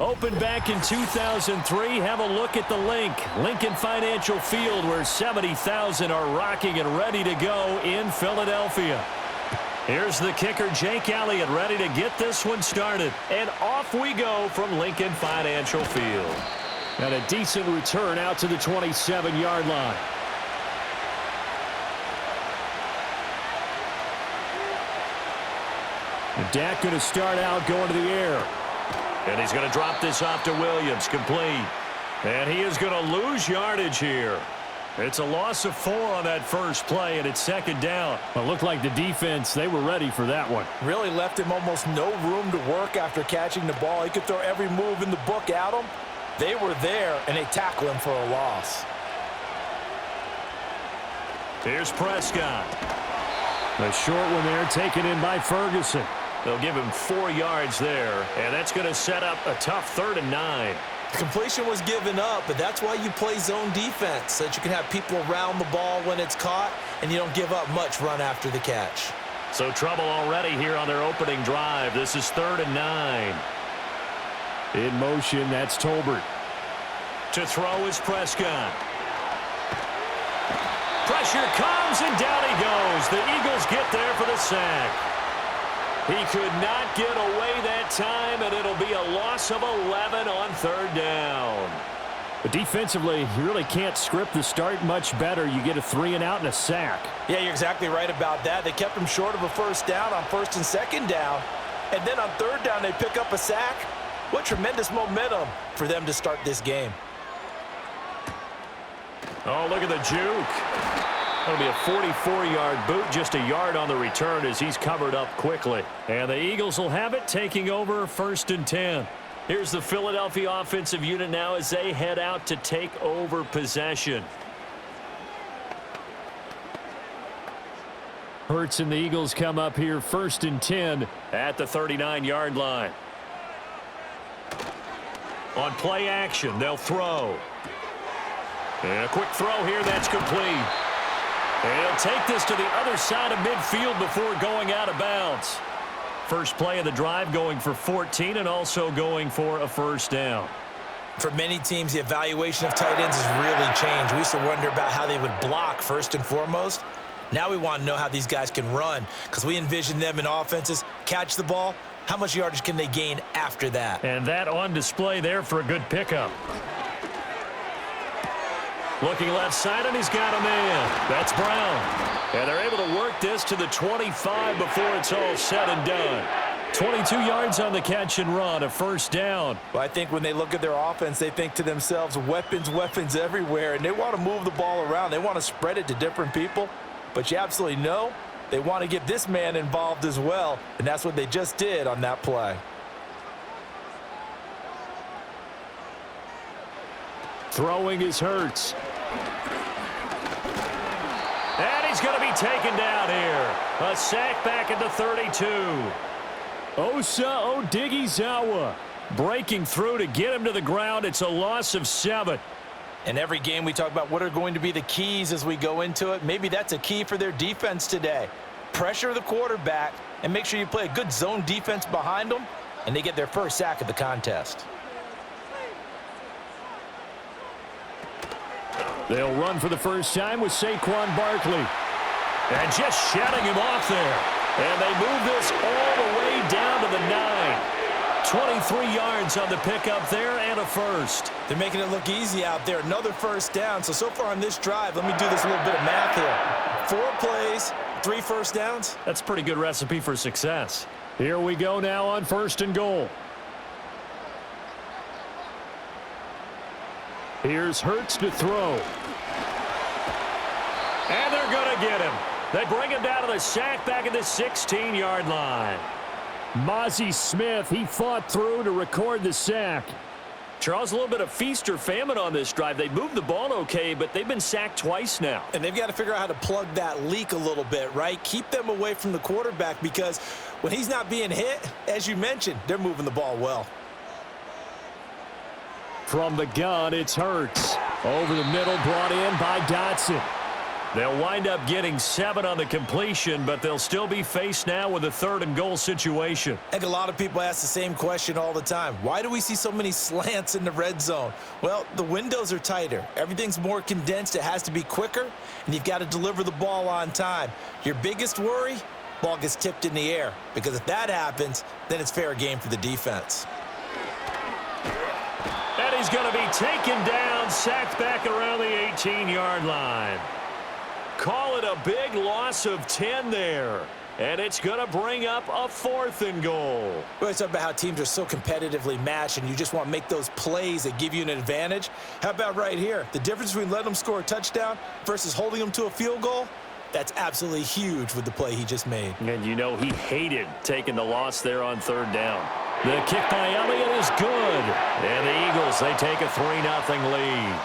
Opened back in 2003, have a look at the link. Lincoln Financial Field, where 70,000 are rocking and ready to go in Philadelphia. Here's the kicker, Jake Elliott, ready to get this one started. And off we go from Lincoln Financial Field. And a decent return out to the 27-yard line. And Dak going to start out going to the air. And he's going to drop this off to Williams, complete. And he is going to lose yardage here. It's a loss of 4 on that first play, and it's second down. It looked like the defense, they were ready for that one. Really left him almost no room to work after catching the ball. He could throw every move in the book at him. They were there, and they tackle him for a loss. Here's Prescott. A short one there, taken in by Ferguson. They'll give him 4 yards there, and that's going to set up a tough 3rd and 9. The completion was given up, but that's why you play zone defense, so that you can have people around the ball when it's caught, and you don't give up much run after the catch. So trouble already here on their opening drive. This is 3rd and 9. In motion, that's Tolbert. To throw is Prescott. Pressure comes, and down he goes. The Eagles get there for the sack. He could not get away that time, and it'll be a loss of 11 on 3rd down. But defensively, you really can't script the start much better. You get a 3-and-out and a sack. Yeah, you're exactly right about that. They kept him short of a first down on 1st and 2nd down. And then on 3rd down, they pick up a sack. What tremendous momentum for them to start this game. Oh, look at the juke. That'll be a 44-yard boot, just a yard on the return as he's covered up quickly. And the Eagles will have it, taking over 1st and 10. Here's the Philadelphia offensive unit now as they head out to take over possession. Hurts and the Eagles come up here 1st and 10 at the 39-yard line. On play action, they'll throw. And a quick throw here, that's complete. And he'll take this to the other side of midfield before going out of bounds. First play of the drive going for 14 and also going for a first down. For many teams, the evaluation of tight ends has really changed. We used to wonder about how they would block first and foremost. Now we want to know how these guys can run, because we envision them in offenses, catch the ball, how much yardage can they gain after that? And that on display there for a good pickup. Looking left side, and he's got a man. That's Brown. And they're able to work this to the 25 before it's all said and done. 22 yards on the catch and run, a first down. Well, I think when they look at their offense, they think to themselves, weapons, weapons everywhere, and they want to move the ball around. They want to spread it to different people, but you absolutely know they want to get this man involved as well, and that's what they just did on that play. Throwing is Hurts. And he's going to be taken down here. A sack back at the 32. Osa Odighizuwa breaking through to get him to the ground. It's a loss of 7. In every game we talk about what are going to be the keys as we go into it. Maybe that's a key for their defense today. Pressure the quarterback and make sure you play a good zone defense behind them, and they get their first sack of the contest. They'll run for the first time with Saquon Barkley. And just shutting him off there. And they move this all the way down to the 9. 23 yards on the pickup there and a first. They're making it look easy out there. Another first down. So far on this drive, let me do this little bit of math here. 4 plays, 3 first downs. That's a pretty good recipe for success. Here we go now on 1st and goal. Here's Hurts to throw. And they're going to get him. They bring him down to the sack back at the 16-yard line. Mozzie Smith, he fought through to record the sack. Charles, a little bit of feast or famine on this drive. They moved the ball okay, but they've been sacked twice now. And they've got to figure out how to plug that leak a little bit, right? Keep them away from the quarterback, because when he's not being hit, as you mentioned, they're moving the ball well. From the gun, it's Hurts. Over the middle, brought in by Dotson. They'll wind up getting 7 on the completion, but they'll still be faced now with a 3rd and goal situation. I think a lot of people ask the same question all the time. Why do we see so many slants in the red zone? Well, the windows are tighter. Everything's more condensed. It has to be quicker, and you've got to deliver the ball on time. Your biggest worry? Ball gets tipped in the air, because if that happens, then it's fair game for the defense. And he's going to be taken down, sacked back around the 18-yard line. Call it a big loss of 10 there. And it's going to bring up a 4th and goal. We always talk about how teams are so competitively matched and you just want to make those plays that give you an advantage. How about right here? The difference between letting them score a touchdown versus holding them to a field goal? That's absolutely huge with the play he just made. And you know he hated taking the loss there on 3rd down. The kick by Elliott is good. And the Eagles, they take a 3-0 lead.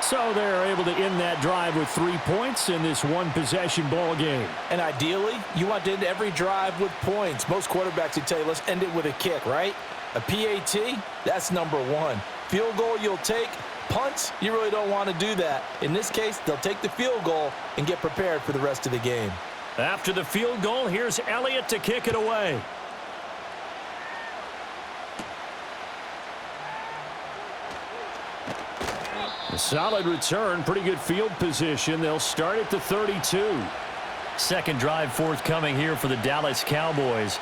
So they're able to end that drive with 3 points in this one-possession ball game. And ideally, you want to end every drive with points. Most quarterbacks would tell you, let's end it with a kick, right? A PAT, that's number 1. Field goal you'll take. Punts, you really don't want to do that. In this case, they'll take the field goal and get prepared for the rest of the game. After the field goal, here's Elliott to kick it away. A solid return, pretty good field position. They'll start at the 32. Second drive forthcoming here for the Dallas Cowboys.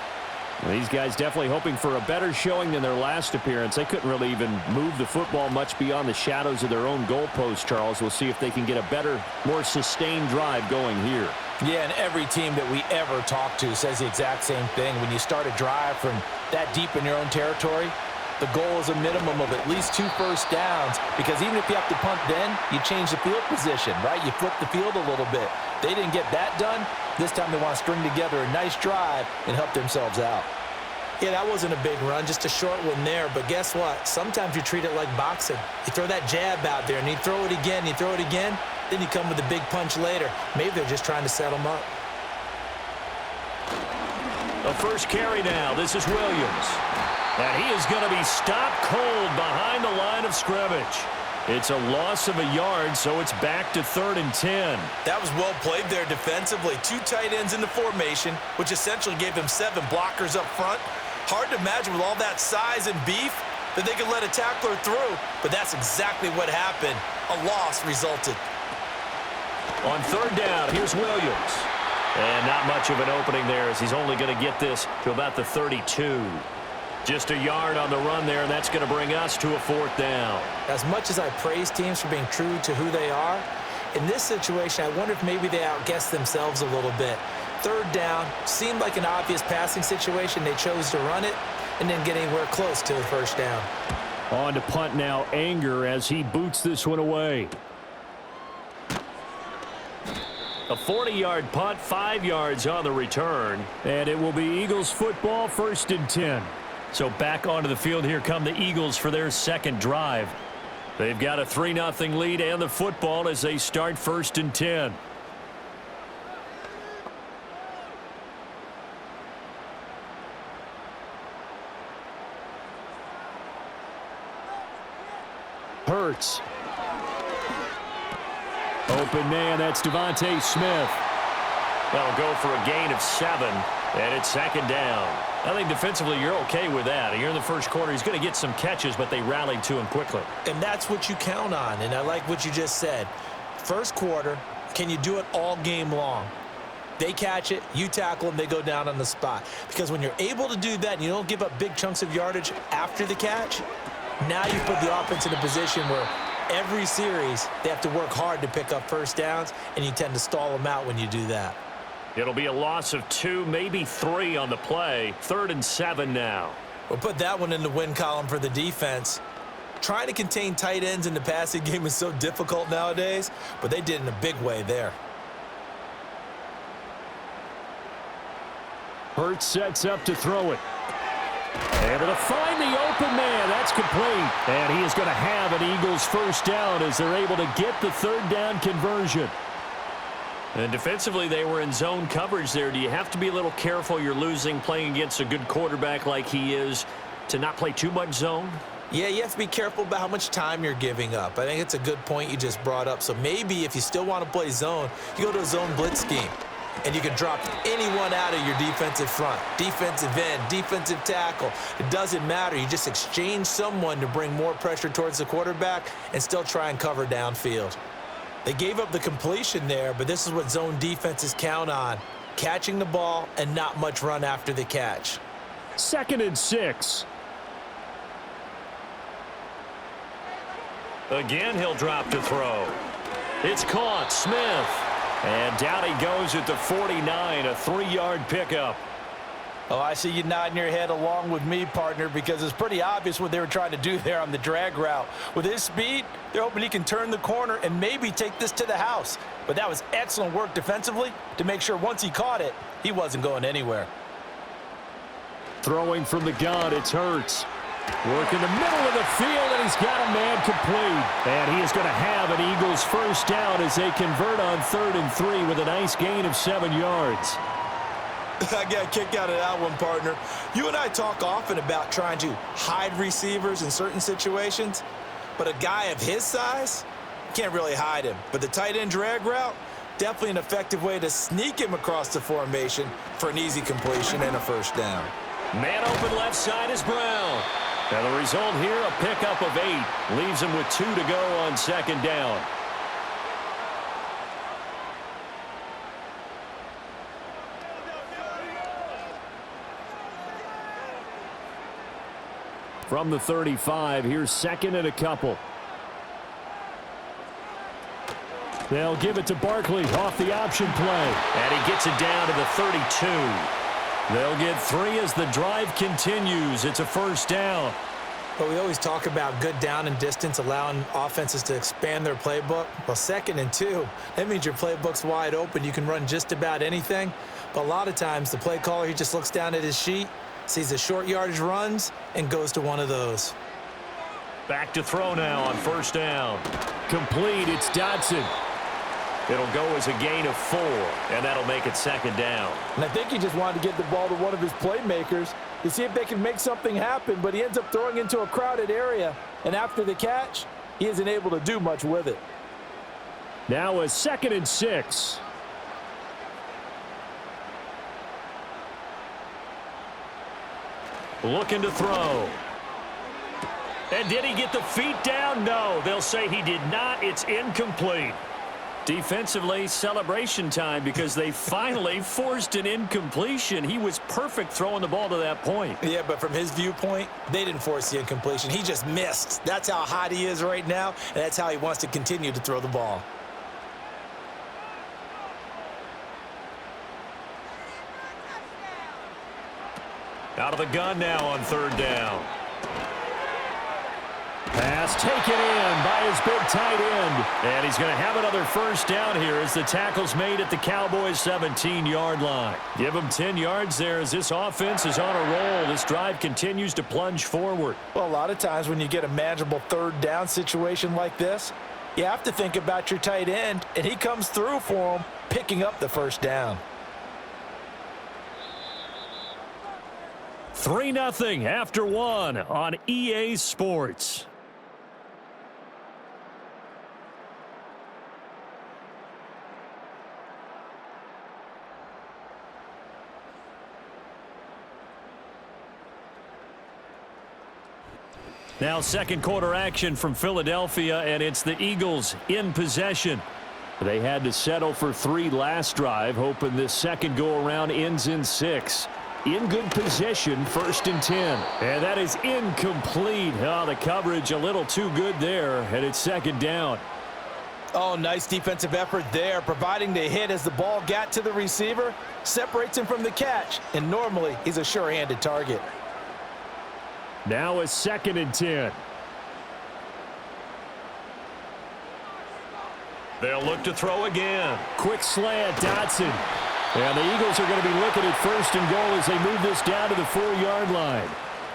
These guys definitely hoping for a better showing than their last appearance. They couldn't really even move the football much beyond the shadows of their own goalpost, Charles. We'll see if they can get a better, more sustained drive going here. Yeah, and every team that we ever talk to says the exact same thing. When you start a drive from that deep in your own territory, the goal is a minimum of at least 2 first downs, because even if you have to punt then, you change the field position, right? You flip the field a little bit. They didn't get that done. This time they want to string together a nice drive and help themselves out. Yeah, that wasn't a big run, just a short one there. But guess what? Sometimes you treat it like boxing. You throw that jab out there, and you throw it again, you throw it again, then you come with a big punch later. Maybe they're just trying to set them up. The first carry now. This is Williams. And he is going to be stopped cold behind the line of scrimmage. It's a loss of a yard, so it's back to 3rd and 10. That was well played there defensively. 2 tight ends in the formation, which essentially gave them 7 blockers up front. Hard to imagine with all that size and beef that they could let a tackler through, but that's exactly what happened. A loss resulted. On 3rd down, here's Williams. And not much of an opening there, as he's only going to get this to about the 32. Just a yard on the run there, and that's going to bring us to a 4th down. As much as I praise teams for being true to who they are, in this situation, I wonder if maybe they outguessed themselves a little bit. 3rd down, seemed like an obvious passing situation. They chose to run it and didn't get anywhere close to the 1st down. On to punt now, Anger, as he boots this one away. A 40-yard punt, 5 yards on the return, and it will be Eagles football, 1st and 10. So back onto the field, here come the Eagles for their 2nd drive. They've got a 3-0 lead and the football as they start 1st and 10. Hurts. Open man, that's Devontae Smith. That'll go for a gain of 7, and it's 2nd down. I think defensively you're okay with that. Here in the first quarter, he's going to get some catches, but they rallied to him quickly. And that's what you count on, and I like what you just said. First quarter, can you do it all game long? They catch it, you tackle them, they go down on the spot. Because when you're able to do that and you don't give up big chunks of yardage after the catch, now you put the offense in a position where every series they have to work hard to pick up 1st downs, and you tend to stall them out when you do that. It'll be a loss of 2, maybe 3 on the play. 3rd and 7 now. We'll put that one in the win column for the defense. Trying to contain tight ends in the passing game is so difficult nowadays, but they did in a big way there. Hurts sets up to throw it. Able to find the open man. That's complete. And he is going to have an Eagles 1st down as they're able to get the 3rd down conversion. And defensively, they were in zone coverage there. Do you have to be a little careful? You're losing playing against a good quarterback like he is to not play too much zone? Yeah, you have to be careful about how much time you're giving up. I think it's a good point you just brought up. So maybe if you still want to play zone, you go to a zone blitz scheme. And you can drop anyone out of your defensive front, defensive end, defensive tackle. It doesn't matter. You just exchange someone to bring more pressure towards the quarterback and still try and cover downfield. They gave up the completion there, but this is what zone defenses count on, catching the ball and not much run after the catch. 2nd and 6. Again, he'll drop to throw. It's caught. Smith. And down he goes at the 49, a 3-yard pickup. Oh, I see you nodding your head along with me, partner, because it's pretty obvious what they were trying to do there on the drag route. With his speed, they're hoping he can turn the corner and maybe take this to the house. But that was excellent work defensively to make sure once he caught it, he wasn't going anywhere. Throwing from the gun, it's Hurts. Work in the middle of the field, and he's got a man complete. And he is going to have an Eagles first down as they convert on 3rd and 3 with a nice gain of 7 yards. I got a kick out of that one, partner. You and I talk often about trying to hide receivers in certain situations, but a guy of his size, you can't really hide him. But the tight end drag route, definitely an effective way to sneak him across the formation for an easy completion and a first down. Man open left side is Brown. And the result here, a pickup of 8. Leaves him with 2 to go on 2nd down. From the 35, here's 2nd and a couple. They'll give it to Barkley off the option play. And he gets it down to the 32. They'll get 3 as the drive continues. It's a first down. But we always talk about good down and distance, allowing offenses to expand their playbook. Well, 2nd and 2, that means your playbook's wide open. You can run just about anything. But a lot of times, the play caller, he just looks down at his sheet, sees the short yardage runs, and goes to one of those. Back to throw now on first down. Complete, it's Dotson. It'll go as a gain of 4, and that'll make it 2nd down. And I think he just wanted to get the ball to one of his playmakers to see if they can make something happen, but he ends up throwing into a crowded area, and after the catch, he isn't able to do much with it. Now a 2nd and 6. Looking to throw. And did he get the feet down? No, they'll say he did not. It's incomplete. Defensively, celebration time because they finally forced an incompletion. He was perfect throwing the ball to that point. Yeah, but from his viewpoint, they didn't force the incompletion. He just missed. That's how hot he is right now, and that's how he wants to continue to throw the ball. Out of the gun now on 3rd down. Pass taken in by his big tight end. And he's going to have another first down here as the tackle's made at the Cowboys' 17-yard line. Give him 10 yards there as this offense is on a roll. This drive continues to plunge forward. Well, a lot of times when you get a manageable 3rd down situation like this, you have to think about your tight end, and he comes through for him, picking up the first down. 3-0 after 1 on EA Sports. Now 2nd quarter action from Philadelphia, and it's the Eagles in possession. They had to settle for 3 last drive, hoping this second go-around ends in 6. In good position, 1st and 10. And that is incomplete. Oh, the coverage a little too good there, and it's 2nd down. Oh, nice defensive effort there, providing the hit as the ball got to the receiver, separates him from the catch, and normally he's a sure-handed target. Now a 2nd and 10. They'll look to throw again. Quick slant, Dotson. And the Eagles are going to be looking at 1st and goal as they move this down to the 4-yard line.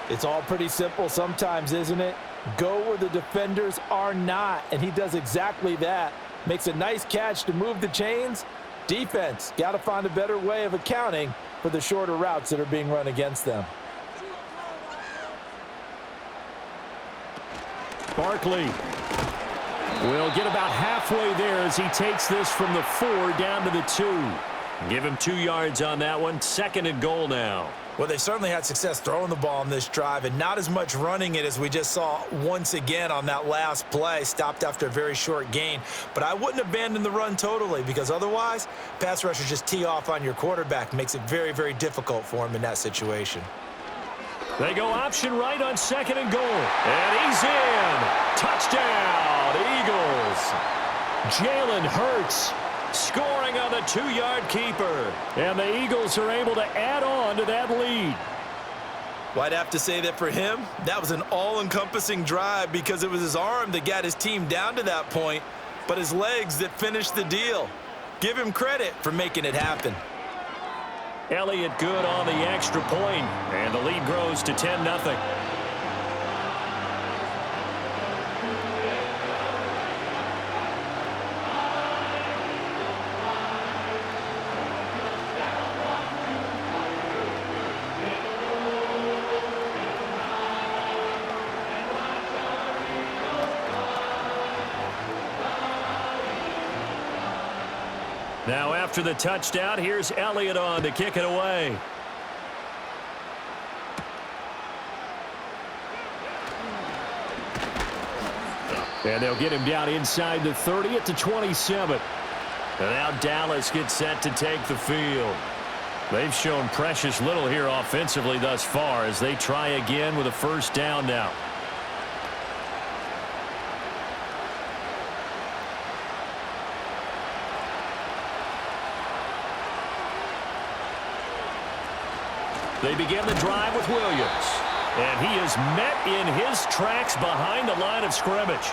It's all pretty simple sometimes, isn't it? Go where the defenders are not, and he does exactly that. Makes a nice catch to move the chains. Defense, got to find a better way of accounting for the shorter routes that are being run against them. Barkley will get about halfway there as he takes this from the 4 down to the 2. Give him 2 yards on that one. 2nd and goal now. Well, they certainly had success throwing the ball on this drive and not as much running it as we just saw once again on that last play. Stopped after a very short gain. But I wouldn't abandon the run totally because otherwise, pass rushers just tee off on your quarterback. Makes it very, very difficult for him in that situation. They go option right on 2nd and goal. And he's in. Touchdown, Eagles. Jalen Hurts scoring on the 2-yard keeper. And the Eagles are able to add on to that lead. Well, I'd have to say that for him, that was an all-encompassing drive because it was his arm that got his team down to that point, but his legs that finished the deal. Give him credit for making it happen. Elliott good on the extra point, and the lead grows to 10-0. Now after the touchdown, here's Elliott on to kick it away. And they'll get him down inside the 30 at the 27. And now Dallas gets set to take the field. They've shown precious little here offensively thus far as they try again with a 1st down now. They begin the drive with Williams. And he is met in his tracks behind the line of scrimmage.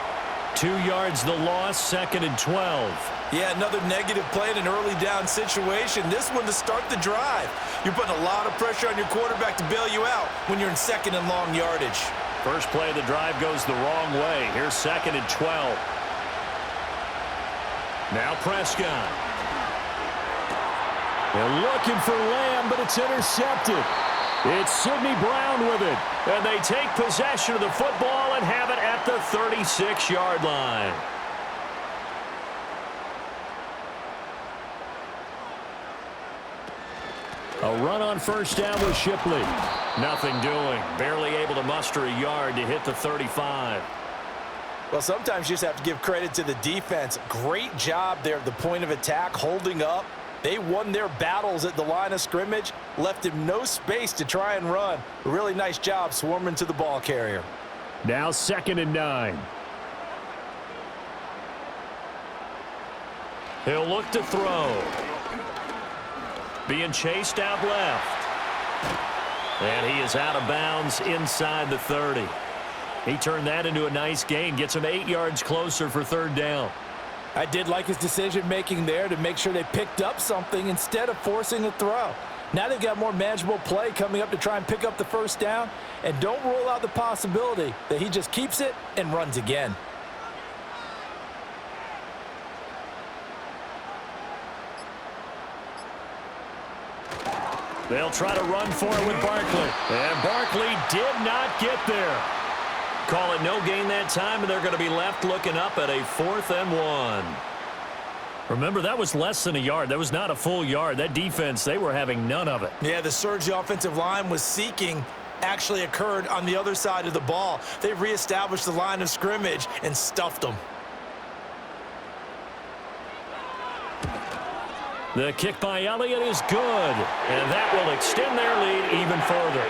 2 yards the loss, 2nd and 12. Yeah, another negative play in an early down situation. This one to start the drive. You're putting a lot of pressure on your quarterback to bail you out when you're in 2nd and long yardage. First play of the drive goes the wrong way. Here's 2nd and 12. Now Prescott. They're looking for Lamb, but it's intercepted. It's Sidney Brown with it. And they take possession of the football and have it at the 36-yard line. A run on 1st down with Shipley. Nothing doing. Barely able to muster a yard to hit the 35. Well, sometimes you just have to give credit to the defense. Great job there at the point of attack, holding up. They won their battles at the line of scrimmage, left him no space to try and run. A really nice job swarming to the ball carrier. Now 2nd and 9. He'll look to throw. Being chased out left. And he is out of bounds inside the 30. He turned that into a nice gain, gets him 8 yards closer for 3rd down. I did like his decision-making there to make sure they picked up something instead of forcing a throw. Now they've got more manageable play coming up to try and pick up the 1st down, and don't rule out the possibility that he just keeps it and runs again. They'll try to run for it with Barkley. And Barkley did not get there. Call it no gain that time, and they're going to be left looking up at a 4th and 1. Remember, that was less than a yard. That was not a full yard. That defense, they were having none of it. Yeah, the surge the offensive line was seeking actually occurred on the other side of the ball. They reestablished the line of scrimmage and stuffed them. The kick by Elliott is good, and that will extend their lead even further.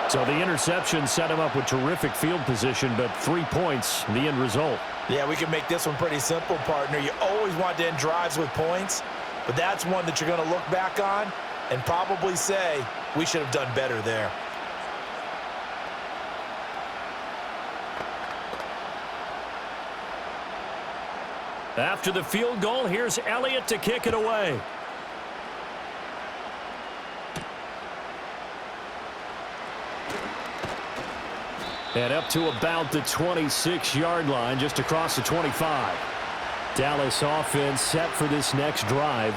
So the interception set him up with terrific field position, but 3 points, the end result. Yeah, we can make this one pretty simple, partner. You always want to end drives with points, but that's one that you're going to look back on and probably say, we should have done better there. After the field goal, here's Elliott to kick it away. And up to about the 26-yard line, just across the 25. Dallas offense set for this next drive.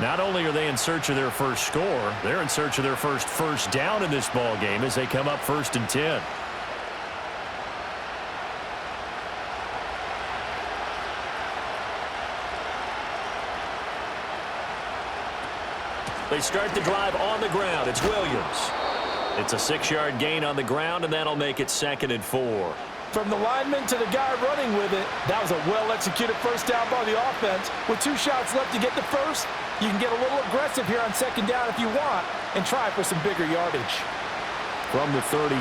Not only are they in search of their first score, they're in search of their first down in this ball game as they come up 1st and 10. They start the drive on the ground. It's Williams. It's a 6-yard gain on the ground, and that'll make it 2nd and 4. From the lineman to the guy running with it, that was a well-executed first down by the offense. With 2 shots left to get the first, you can get a little aggressive here on 2nd down if you want and try for some bigger yardage. From the 33,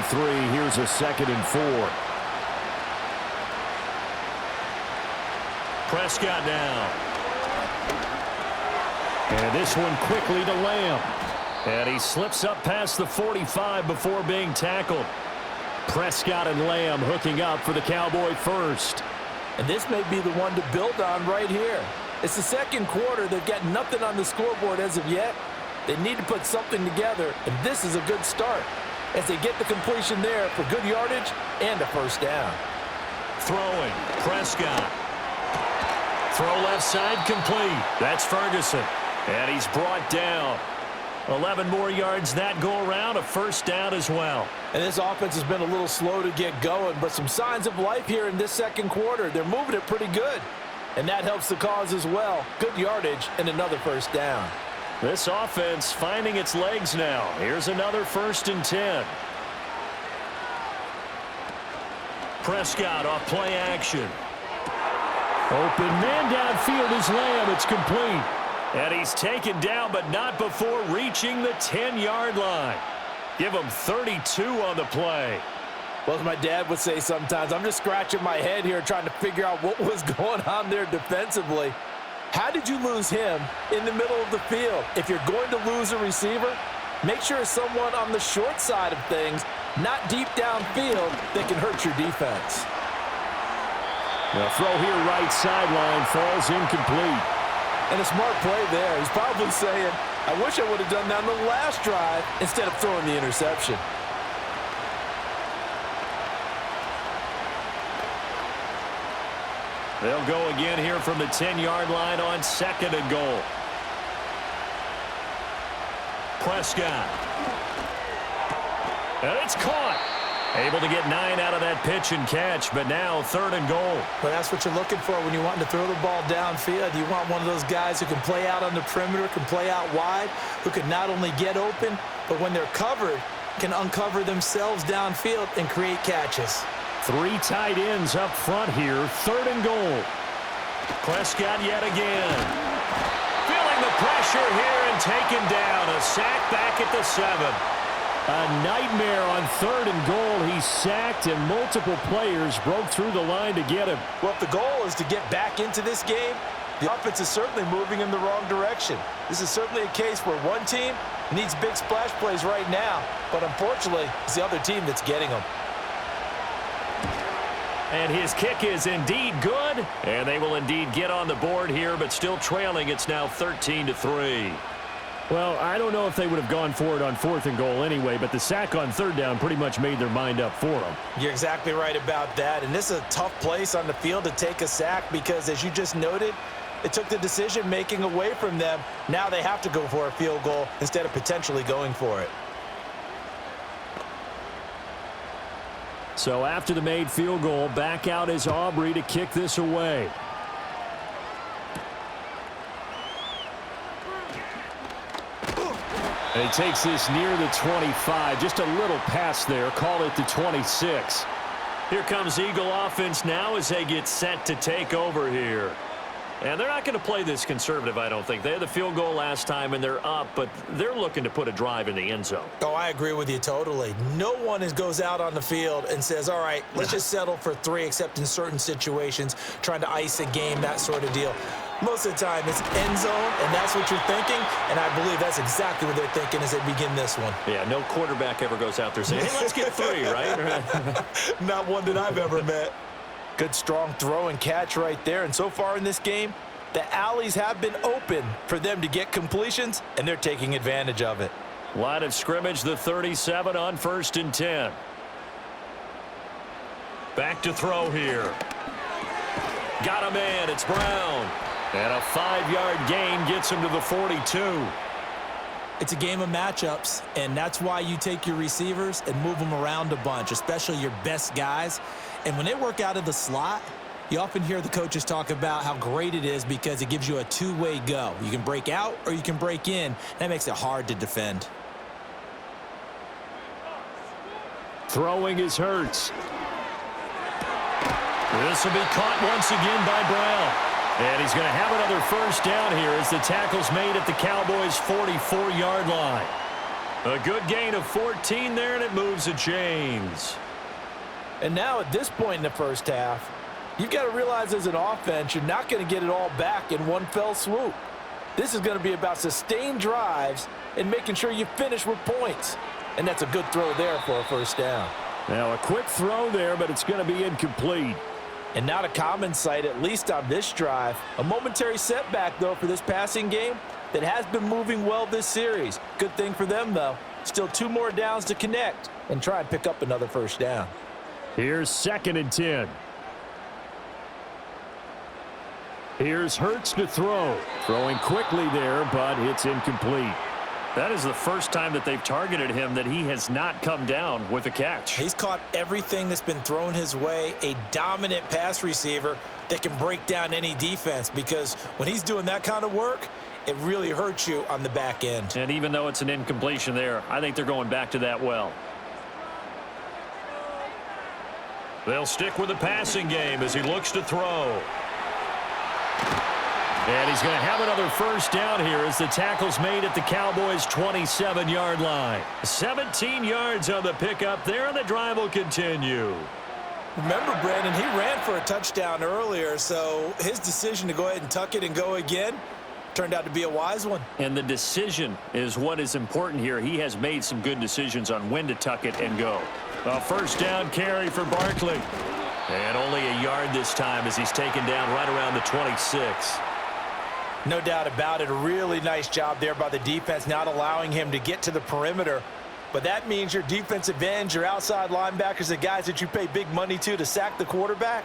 here's a 2nd and 4. Prescott now. And this one quickly to Lamb. And he slips up past the 45 before being tackled. Prescott and Lamb hooking up for the Cowboy first. And this may be the one to build on right here. It's the 2nd quarter. They've got nothing on the scoreboard as of yet. They need to put something together, and this is a good start as they get the completion there for good yardage and a first down. Throwing, Prescott. Throw left side complete. That's Ferguson. And he's brought down. 11 more yards that go around, a first down as well. And this offense has been a little slow to get going, but some signs of life here in this 2nd quarter. They're moving it pretty good, and that helps the cause as well. Good yardage and another first down. This offense finding its legs now. Here's another 1st and 10. Prescott off play action. Open man downfield is Lamb. It's complete. And he's taken down, but not before reaching the 10-yard line. Give him 32 on the play. Well, as my dad would say sometimes, I'm just scratching my head here trying to figure out what was going on there defensively. How did you lose him in the middle of the field? If you're going to lose a receiver, make sure it's someone on the short side of things, not deep downfield, that can hurt your defense. The throw here right sideline falls incomplete. And a smart play there. He's probably saying, I wish I would have done that on the last drive instead of throwing the interception. They'll go again here from the 10-yard line on 2nd and goal. Prescott. And it's caught. Able to get 9 out of that pitch and catch, but now 3rd and goal. But that's what you're looking for when you want to throw the ball downfield. You want one of those guys who can play out on the perimeter, can play out wide, who can not only get open, but when they're covered, can uncover themselves downfield and create catches. 3 tight ends up front here, 3rd and goal. Prescott yet again. Feeling the pressure here and taken down. A sack back at the 7. A nightmare on 3rd and goal. He's sacked, and multiple players broke through the line to get him. Well, if the goal is to get back into this game, the offense is certainly moving in the wrong direction. This is certainly a case where one team needs big splash plays right now, but unfortunately, it's the other team that's getting them. And his kick is indeed good, and they will indeed get on the board here, but still trailing. It's now 13-3. Well, I don't know if they would have gone for it on 4th and goal anyway, but the sack on 3rd down pretty much made their mind up for them. You're exactly right about that, and this is a tough place on the field to take a sack because, as you just noted, it took the decision-making away from them. Now they have to go for a field goal instead of potentially going for it. So after the made field goal, back out is Aubrey to kick this away. And he takes this near the 25. Just a little pass there. Call it the 26. Here comes Eagle offense now as they get set to take over here. And they're not going to play this conservative, I don't think. They had the field goal last time, and they're up, but they're looking to put a drive in the end zone. Oh, I agree with you totally. No one goes out on the field and says, all right, let's just settle for 3, except in certain situations, trying to ice a game, that sort of deal. Most of the time, it's end zone, and that's what you're thinking, and I believe that's exactly what they're thinking as they begin this one. Yeah, no quarterback ever goes out there saying, hey, let's get 3, right? Not one that I've ever met. Good, strong throw and catch right there. And so far in this game, the alleys have been open for them to get completions, and they're taking advantage of it. Line of scrimmage, the 37 on 1st and 10. Back to throw here. Got a man. It's Brown. And a 5-yard gain gets him to the 42. It's a game of matchups, and that's why you take your receivers and move them around a bunch, especially your best guys. And when they work out of the slot, You often hear the coaches talk about how great it is because it gives you a two-way go. You can break out or you can break in. That makes it hard to defend. Throwing is Hurts. This will be caught once again by Brown. And he's going to have another first down here as the tackle's made at the Cowboys' 44-yard line. A good gain of 14 there, and it moves the chains. And now at this point in the first half, you've got to realize as an offense, you're not going to get it all back in one fell swoop. This is going to be about sustained drives and making sure you finish with points. And that's a good throw there for a first down. Now a quick throw there, but it's going to be incomplete. And not a common sight, at least on this drive. A momentary setback, though, for this passing game that has been moving well this series. Good thing for them, though. Still 2 more downs to connect and try and pick up another first down. Here's 2nd and 10. Here's Hurts to throw. Throwing quickly there, but it's incomplete. That is the first time that they've targeted him that he has not come down with a catch. He's caught everything that's been thrown his way. A dominant pass receiver that can break down any defense, because when he's doing that kind of work, it really hurts you on the back end. And even though it's an incompletion there, I think they're going back to that well. They'll stick with the passing game as he looks to throw. And he's going to have another first down here as the tackle's made at the Cowboys' 27-yard line. 17 yards on the pickup there, and the drive will continue. Remember, Brandon, he ran for a touchdown earlier, so his decision to go ahead and tuck it and go again turned out to be a wise one. And the decision is what is important here. He has made some good decisions on when to tuck it and go. A first down carry for Barkley. And only a yard this time as he's taken down right around the 26. No doubt about it. A really nice job there by the defense, not allowing him to get to the perimeter. But that means your defensive ends, your outside linebackers, the guys that you pay big money to sack the quarterback,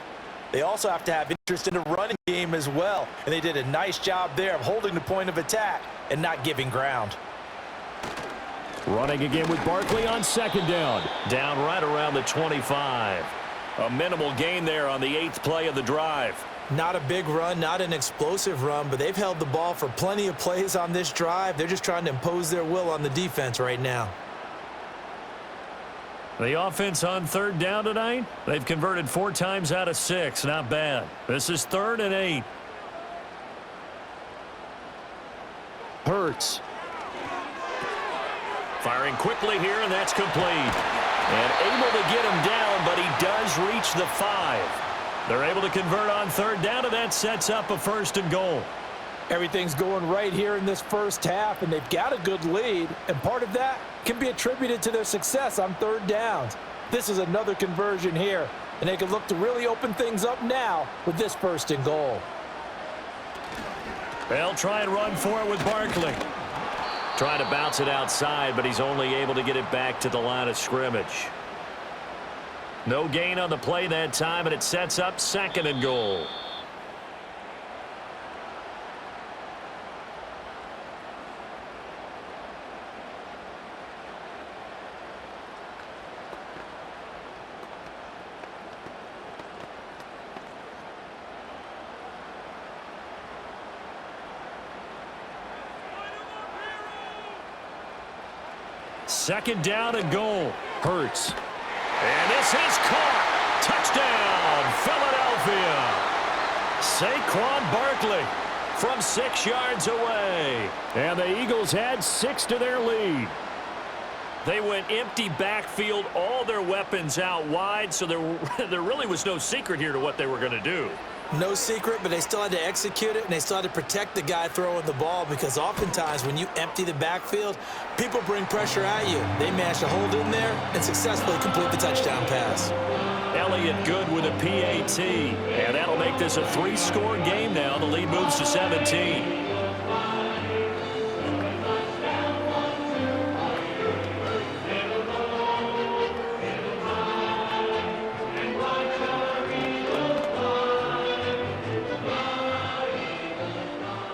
they also have to have interest in the running game as well. And they did a nice job there of holding the point of attack and not giving ground. Running again with Barkley on 2nd down. Down right around the 25. A minimal gain there on the 8th play of the drive. Not a big run, not an explosive run, but they've held the ball for plenty of plays on this drive. They're just trying to impose their will on the defense right now. The offense on 3rd down tonight, they've converted 4 times out of 6. Not bad. This is 3rd and 8. Hurts. Firing quickly here, and that's complete. And able to get him down, but he does reach the 5. They're able to convert on 3rd down, and that sets up a 1st and goal. Everything's going right here in this first half, and they've got a good lead, and part of that can be attributed to their success on 3rd downs. This is another conversion here, and they can look to really open things up now with this 1st and goal. They'll try and run for it with Barkley. Trying to bounce it outside, but he's only able to get it back to the line of scrimmage. No gain on the play that time, and it sets up 2nd and goal. Second down and goal. Hurts. And this is caught. Touchdown, Philadelphia. Saquon Barkley from 6 yards away. And the Eagles had 6 to their lead. They went empty backfield, all their weapons out wide, so there really was no secret here to what they were going to do. No secret, but they still had to execute it, and they still had to protect the guy throwing the ball, because oftentimes when you empty the backfield, people bring pressure at you. They managed to hold in there and successfully complete the touchdown pass. Elliott good with a PAT, and that'll make this a 3-score game now. The lead moves to 17.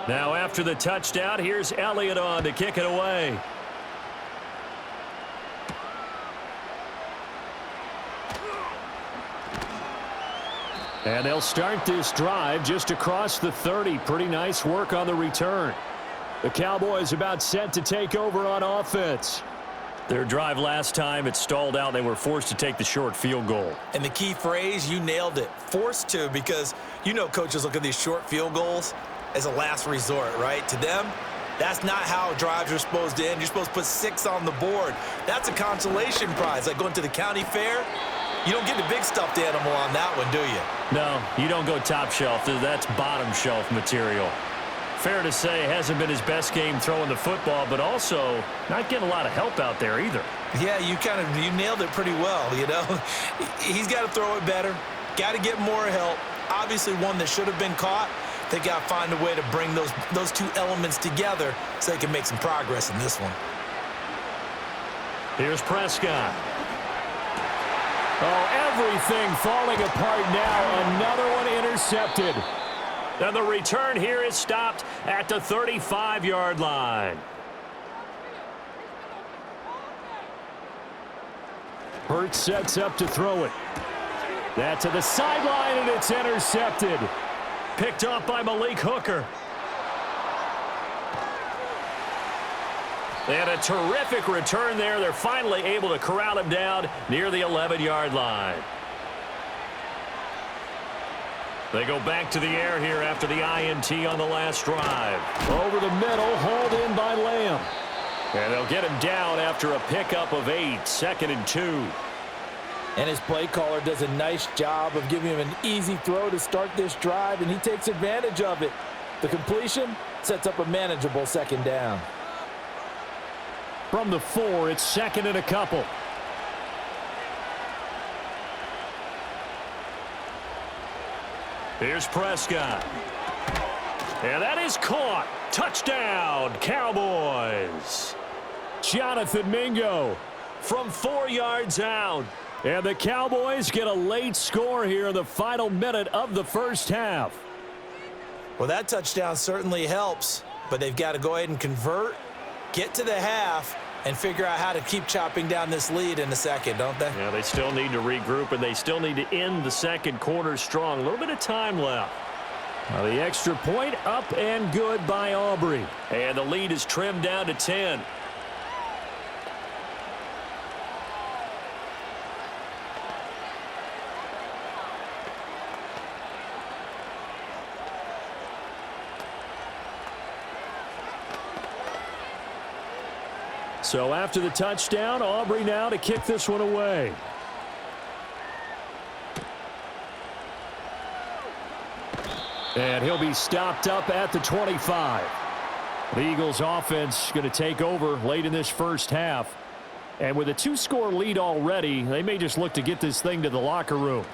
Now after the touchdown, here's Elliott on to kick it away. And they'll start this drive just across the 30. Pretty nice work on the return. The Cowboys about set to take over on offense. Their drive last time, it stalled out. They were forced to take the short field goal. And the key phrase, you nailed it. Forced to, because you know coaches look at these short field goals as a last resort, right? To them, that's not how drives are supposed to end. You're supposed to put 6 on the board. That's a consolation prize. Like going to the county fair, you don't get the big stuffed animal on that one, do you? No, you don't go top shelf. That's bottom shelf material. Fair to say, hasn't been his best game throwing the football, but also not getting a lot of help out there either. Yeah, you nailed it pretty well, you know. He's got to throw it better, got to get more help. Obviously one that should have been caught. They got to find a way to bring those two elements together so they can make some progress in this one. Here's Prescott. Oh, everything falling apart now. Another one intercepted. And the return here is stopped at the 35-yard line. Hurts sets up to throw it. That to the sideline, and it's intercepted. Picked off by Malik Hooker. They had a terrific return there. They're finally able to corral him down near the 11-yard line. They go back to the air here after the INT on the last drive. Over the middle, hauled in by Lamb. And they'll get him down after a pickup of 8, 2nd and 2. And his play caller does a nice job of giving him an easy throw to start this drive, and he takes advantage of it. The completion sets up a manageable 2nd down. From the 4, it's 2nd and a couple. Here's Prescott. And that is caught. Touchdown, Cowboys. Jonathan Mingo from 4 yards out. And the Cowboys get a late score here in the final minute of the first half. Well, that touchdown certainly helps, but they've got to go ahead and convert, get to the half, and figure out how to keep chopping down this lead in the second, don't they? Yeah, they still need to regroup, and they still need to end the second quarter strong. A little bit of time left. Now the extra point up and good by Aubrey. And the lead is trimmed down to 10. So after the touchdown, Aubrey now to kick this one away. And he'll be stopped up at the 25. The Eagles offense going to take over late in this first half. And with a 2-score lead already, they may just look to get this thing to the locker room.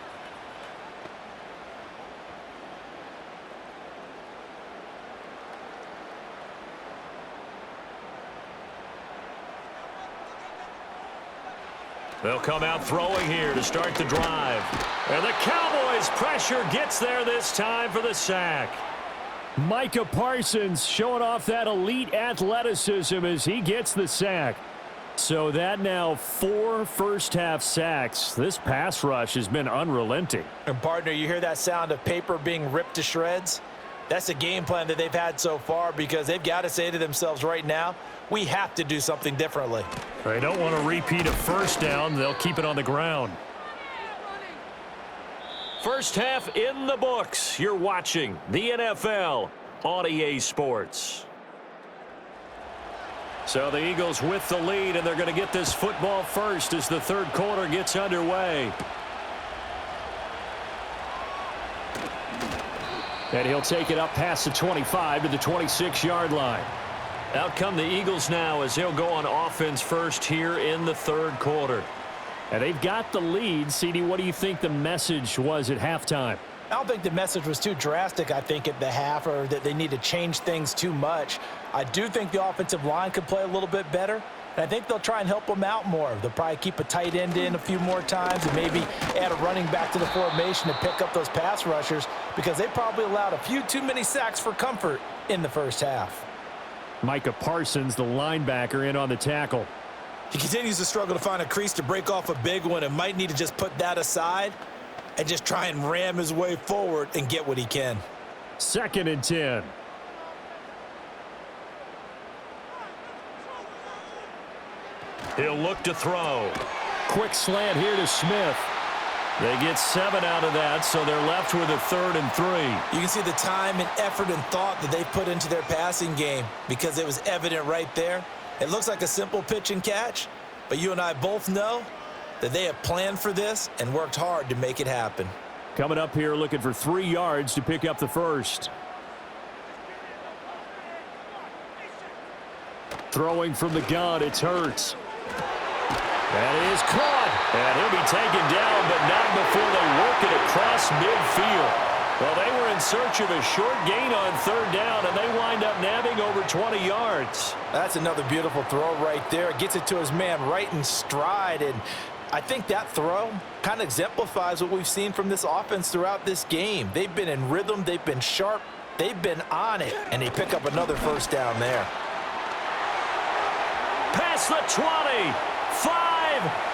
They'll come out throwing here to start the drive. And the Cowboys' pressure gets there this time for the sack. Micah Parsons showing off that elite athleticism as he gets the sack. So that now 4 first-half sacks. This pass rush has been unrelenting. And, partner, you hear that sound of paper being ripped to shreds? That's the game plan that they've had so far, because they've got to say to themselves right now, we have to do something differently. They don't want to repeat a first down. They'll keep it on the ground. First half in the books. You're watching the NFL on EA Sports. So the Eagles with the lead, and they're going to get this football first as the third quarter gets underway. And he'll take it up past the 25 to the 26-yard line. Out come the Eagles now as they'll go on offense first here in the third quarter. And they've got the lead. CD, what do you think the message was at halftime? I don't think the message was too drastic, I think, at the half, or that they need to change things too much. I do think the offensive line could play a little bit better, and I think they'll try and help them out more. They'll probably keep a tight end in a few more times and maybe add a running back to the formation to pick up those pass rushers, because they probably allowed a few too many sacks for comfort in the first half. Micah Parsons, the linebacker, in on the tackle. He continues to struggle to find a crease to break off a big one and might need to just put that aside. and just try and ram his way forward and get what he can. 2nd and 10. He'll look to throw. Quick slant here to Smith. They get 7 out of that, so they're left with a 3rd and 3. You can see the time and effort and thought that they put into their passing game because it was evident right there. It looks like a simple pitch and catch, but you and I both know that they have planned for this and worked hard to make it happen. Coming up here looking for 3 yards to pick up the first. Throwing from the gun, it's Hurts. That is caught, and he'll be taken down, but not before they work it across midfield. Well, they were in search of a short gain on 3rd down, and they wind up nabbing over 20 yards. That's another beautiful throw right there. Gets it to his man right in stride, and I think that throw kind of exemplifies what we've seen from this offense throughout this game. They've been in rhythm, they've been sharp, they've been on it, and they pick up another first down there. Past the 20. 5,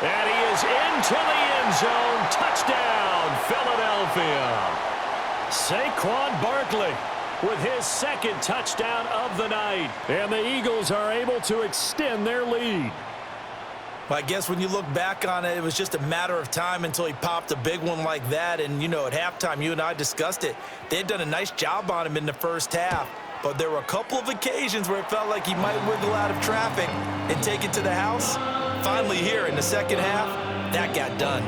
and he is into the end zone. Touchdown, Philadelphia. Saquon Barkley with his 2nd touchdown of the night. And the Eagles are able to extend their lead. Well, I guess when you look back on it, it was just a matter of time until he popped a big one like that. And, you know, at halftime, you and I discussed it. They had done a nice job on him in the first half. But there were a couple of occasions where it felt like he might wiggle out of traffic and take it to the house. Finally here in the second half, that got done.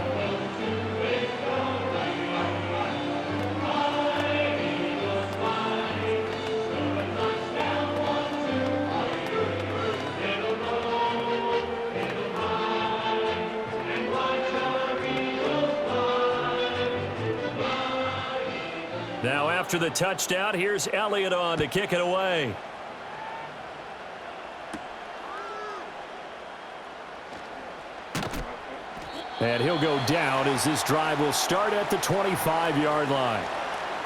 Now after the touchdown, here's Elliott on to kick it away. And he'll go down as this drive will start at the 25-yard line.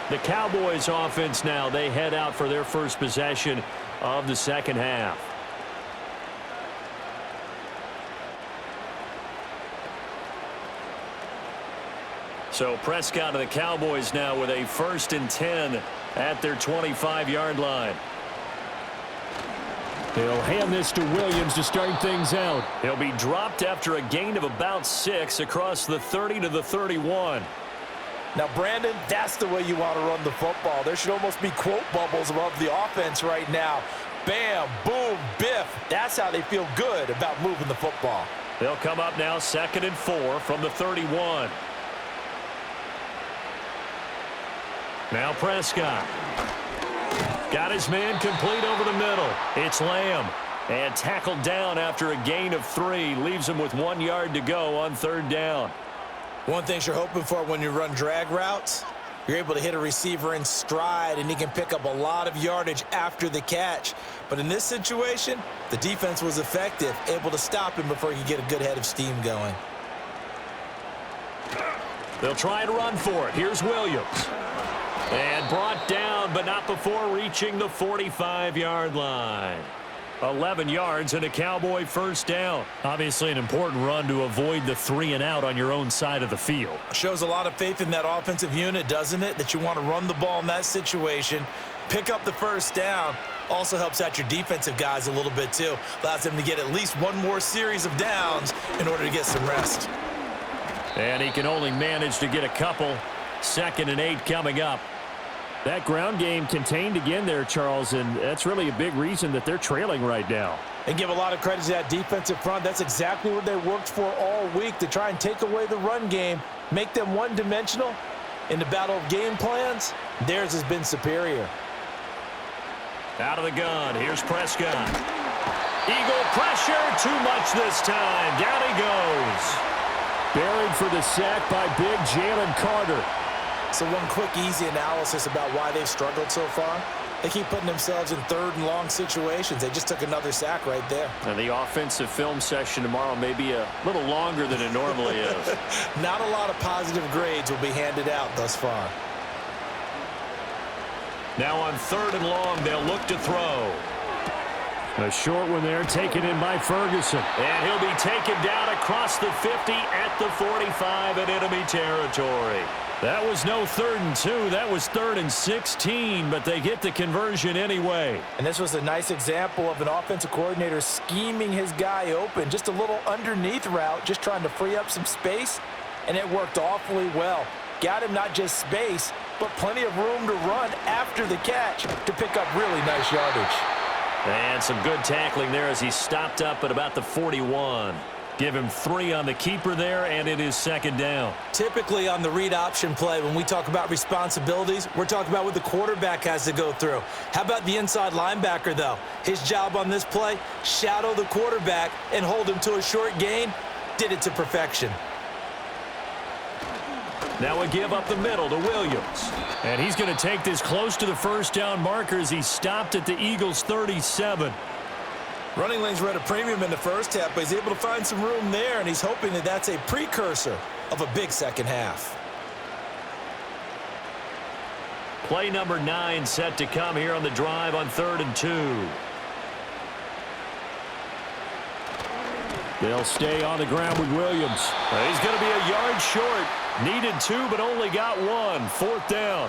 The Cowboys offense now, they head out for their first possession of the second half. So Prescott of the Cowboys now with a 1st and 10 at their 25-yard line. They'll hand this to Williams to start things out. He'll be dropped after a gain of about 6 across the 30 to the 31. Now, Brandon, that's the way you want to run the football. There should almost be quote bubbles above the offense right now. Bam, boom, biff. That's how they feel good about moving the football. They'll come up now 2nd and 4 from the 31. Now Prescott. Got his man complete over the middle. It's Lamb. And tackled down after a gain of 3. Leaves him with 1 yard to go on 3rd down. One thing you're hoping for when you run drag routes, you're able to hit a receiver in stride, and he can pick up a lot of yardage after the catch. But in this situation, the defense was effective, able to stop him before he could get a good head of steam going. They'll try and run for it. Here's Williams. And brought down, but not before reaching the 45-yard line. 11 yards and a Cowboy first down. Obviously an important run to avoid the 3 and out on your own side of the field. Shows a lot of faith in that offensive unit, doesn't it? That you want to run the ball in that situation, pick up the first down. Also helps out your defensive guys a little bit too. Allows them to get at least one more series of downs in order to get some rest. And he can only manage to get a couple. 2nd and 8 coming up. That ground game contained again there, Charles, and that's really a big reason that they're trailing right now. And give a lot of credit to that defensive front. That's exactly what they worked for all week, to try and take away the run game, make them one-dimensional. In the battle of game plans, theirs has been superior. Out of the gun, here's Prescott. Eagle pressure, too much this time. Down he goes. Buried for the sack by big Jalen Carter. So one quick, easy analysis about why they've struggled so far. They keep putting themselves in 3rd and long situations. They just took another sack right there. And the offensive film session tomorrow may be a little longer than it normally is. Not a lot of positive grades will be handed out thus far. Now on 3rd and long, they'll look to throw. A short one there, taken in by Ferguson. And he'll be taken down across the 50 at the 45 in enemy territory. That was no 3rd and 2. That was 3rd and 16, but they get the conversion anyway. And this was a nice example of an offensive coordinator scheming his guy open. Just a little underneath route, just trying to free up some space, and it worked awfully well. Got him not just space, but plenty of room to run after the catch to pick up really nice yardage. And some good tackling there as he stopped up at about the 41. Give him 3 on the keeper there, and it is 2nd down. Typically on the read option play, when we talk about responsibilities, we're talking about what the quarterback has to go through. How about the inside linebacker, though? His job on this play, shadow the quarterback and hold him to a short gain. Did it to perfection. Now a give up the middle to Williams. And he's going to take this close to the 1st down marker as he stopped at the Eagles' 37. Running lanes were at a premium in the first half, but he's able to find some room there, and he's hoping that that's a precursor of a big second half. Play number 9 set to come here on the drive on 3rd and 2. They'll stay on the ground with Williams. He's going to be a yard short. Needed 2, but only got 1. 4th down.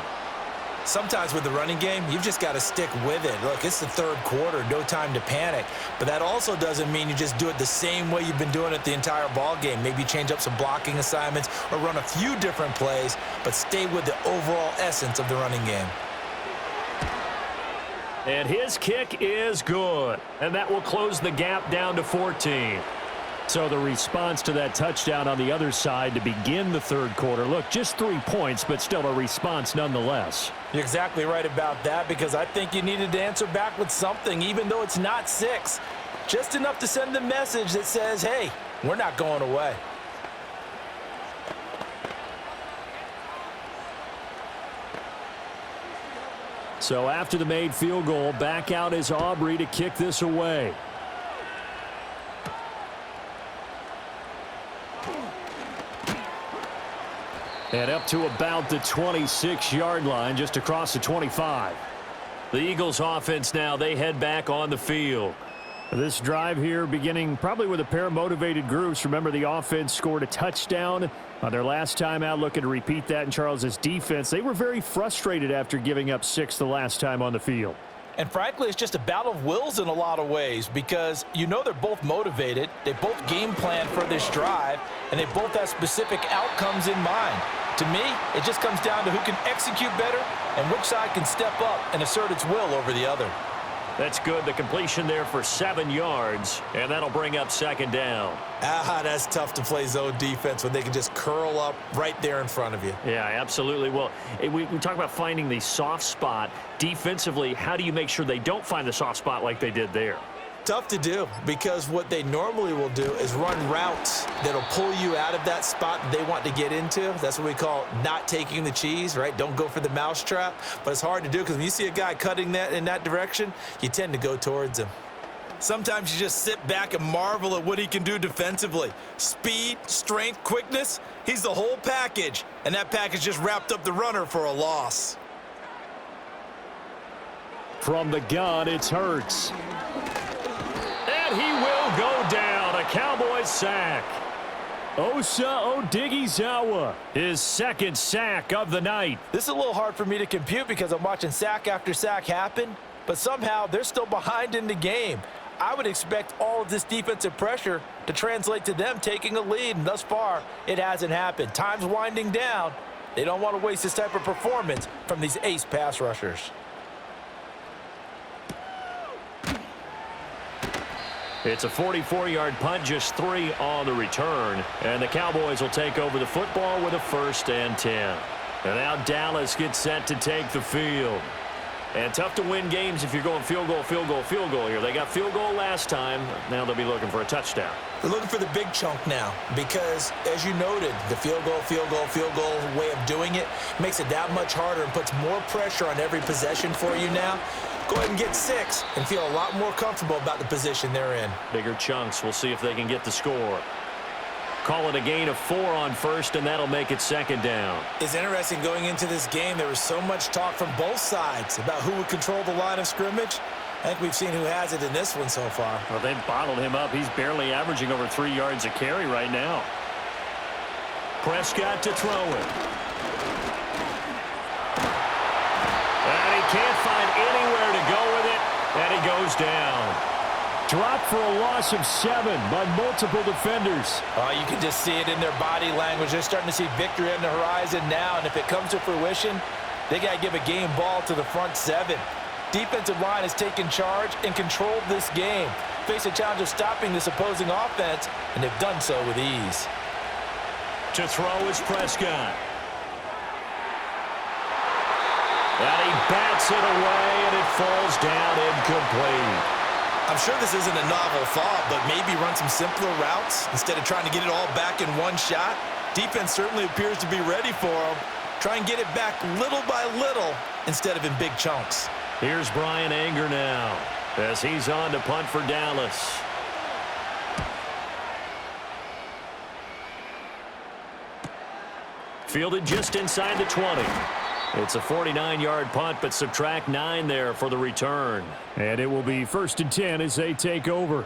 Sometimes with the running game, you've just got to stick with it. Look, it's the 3rd quarter, no time to panic. But that also doesn't mean you just do it the same way you've been doing it the entire ball game. Maybe change up some blocking assignments or run a few different plays, but stay with the overall essence of the running game. And his kick is good. And that will close the gap down to 14. So the response to that touchdown on the other side to begin the 3rd quarter. Look, just 3 points, but still a response nonetheless. You're exactly right about that, because I think you needed to answer back with something, even though it's not 6. Just enough to send the message that says, hey, we're not going away. So after the made field goal, back out is Aubrey to kick this away. And up to about the 26-yard line, just across the 25. The Eagles offense now, they head back on the field. This drive here beginning probably with a pair of motivated groups. Remember, the offense scored a touchdown on their last time out, looking to repeat that in Charles's defense. They were very frustrated after giving up 6 the last time on the field. And frankly, it's just a battle of wills in a lot of ways, because you know they're both motivated, they both game plan for this drive, and they both have specific outcomes in mind. To me, it just comes down to who can execute better and which side can step up and assert its will over the other. That's good. The completion there for 7 yards, and that'll bring up 2nd down. That's tough to play zone defense when they can just curl up right there in front of you. Yeah, absolutely. Well, we talk about finding the soft spot. Defensively, how do you make sure they don't find the soft spot like they did there? Tough to do, because what they normally will do is run routes that'll pull you out of that spot that they want to get into. That's what we call not taking the cheese, right? Don't go for the mousetrap. But it's hard to do, because when you see a guy cutting that in that direction, you tend to go towards him. Sometimes you just sit back and marvel at what he can do defensively. Speed, strength, quickness, he's the whole package. And that package just wrapped up the runner for a loss. From the gun, it's Hurts. And he will go down. A Cowboys sack. Osa Odighizuwa, his 2nd sack of the night. This is a little hard for me to compute, because I'm watching sack after sack happen, but somehow they're still behind in the game. I would expect all of this defensive pressure to translate to them taking a lead, and thus far, it hasn't happened. Time's winding down. They don't want to waste this type of performance from these ace pass rushers. It's a 44-yard punt, just 3 on the return. And the Cowboys will take over the football with a 1st and 10. And now Dallas gets set to take the field. And tough to win games if you're going field goal, field goal, field goal here. They got field goal last time. Now they'll be looking for a touchdown. They're looking for the big chunk now, because, as you noted, the field goal way of doing it makes it that much harder and puts more pressure on every possession for you now. Go ahead and get 6 and feel a lot more comfortable about the position they're in. Bigger chunks. We'll see if they can get the score. Call it a gain of 4 on 1st, and that'll make it 2nd down. It's interesting, going into this game, there was so much talk from both sides about who would control the line of scrimmage. I think we've seen who has it in this one so far. Well, they've bottled him up. He's barely averaging over 3 yards a carry right now. Prescott to throw it. And he can't find anywhere to go with it, and he goes down. Dropped for a loss of 7 by multiple defenders. You can just see it in their body language. They're starting to see victory on the horizon now, and if it comes to fruition, they got to give a game ball to the front 7. Defensive line has taken charge and controlled this game. Face a challenge of stopping this opposing offense, and they've done so with ease. To throw is Prescott. And he bats it away, and it falls down incomplete. I'm sure this isn't a novel thought, but maybe run some simpler routes instead of trying to get it all back in one shot. Defense certainly appears to be ready for him. Try and get it back little by little instead of in big chunks. Here's Brian Anger now as he's on to punt for Dallas. Fielded just inside the 20. It's a 49-yard punt, but subtract 9 there for the return. And it will be 1st and 10 as they take over.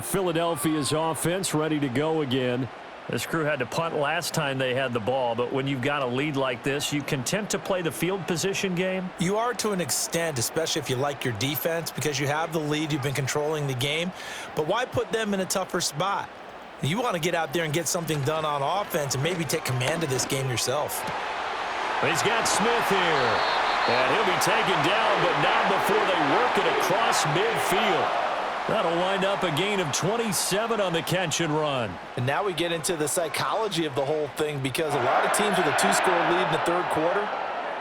Philadelphia's offense ready to go again. This crew had to punt last time they had the ball, but when you've got a lead like this, you content to play the field position game? You are to an extent, especially if you like your defense, because you have the lead, you've been controlling the game. But why put them in a tougher spot? You want to get out there and get something done on offense and maybe take command of this game yourself. He's got Smith here. And he'll be taken down, but not before they work it across midfield. That'll wind up a gain of 27 on the catch and run. And now we get into the psychology of the whole thing, because a lot of teams with a 2-score lead in the third quarter,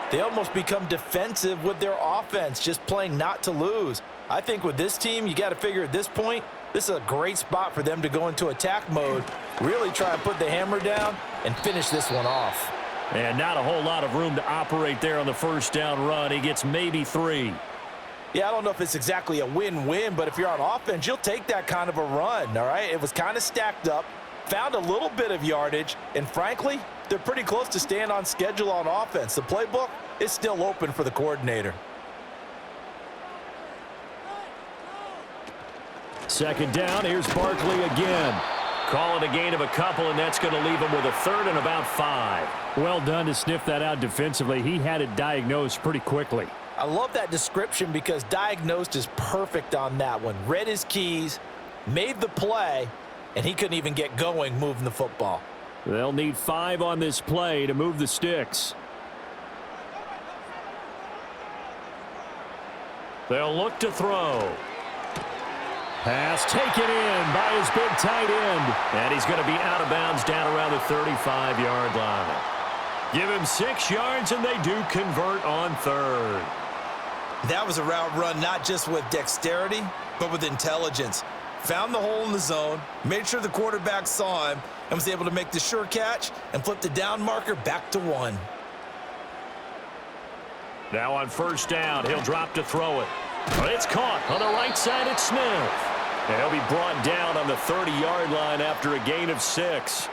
they almost become defensive with their offense, just playing not to lose. I think with this team, you got to figure at this point, this is a great spot for them to go into attack mode, really try and put the hammer down and finish this one off. And not a whole lot of room to operate there on the first down run. He gets maybe 3. Yeah, I don't know if it's exactly a win-win, but if you're on offense, you'll take that kind of a run, all right? It was kind of stacked up, found a little bit of yardage, and frankly, they're pretty close to staying on schedule on offense. The playbook is still open for the coordinator. Second down, here's Barkley again. Call it a gain of a couple, and that's going to leave him with a 3rd and about 5. Well done to sniff that out defensively. He had it diagnosed pretty quickly. I love that description because diagnosed is perfect on that one. Read his keys, made the play, and he couldn't even get going moving the football. They'll need 5 on this play to move the sticks. They'll look to throw. Pass taken in by his big tight end. And he's going to be out of bounds down around the 35-yard line. Give him 6 yards, and they do convert on 3rd. That was a route run not just with dexterity, but with intelligence. Found the hole in the zone, made sure the quarterback saw him, and was able to make the sure catch and flip the down marker back to 1. Now on first down, he'll drop to throw it. But it's caught on the right side at Smith. And he'll be brought down on the 30-yard line after a gain of 6.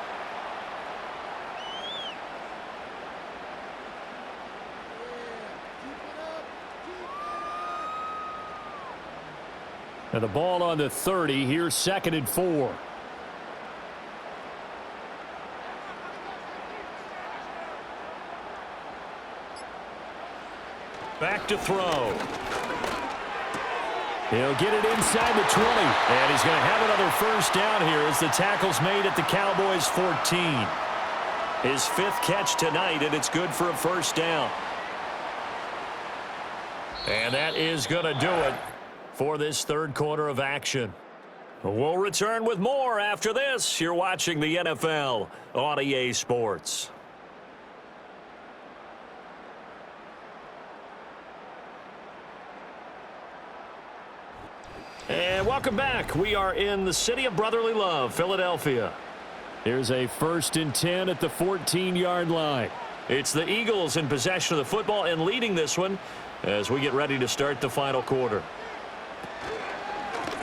And the ball on the 30. Here's 2nd and 4. Back to throw. He'll get it inside the 20. And he's going to have another first down here as the tackle's made at the Cowboys' 14. His 5th catch tonight, and it's good for a first down. And that is going to do it for this third quarter of action. We'll return with more after this. You're watching the NFL on EA Sports. And welcome back. We are in the city of brotherly love, Philadelphia. Here's a 1st and 10 at the 14-yard line. It's the Eagles in possession of the football and leading this one as we get ready to start the final quarter.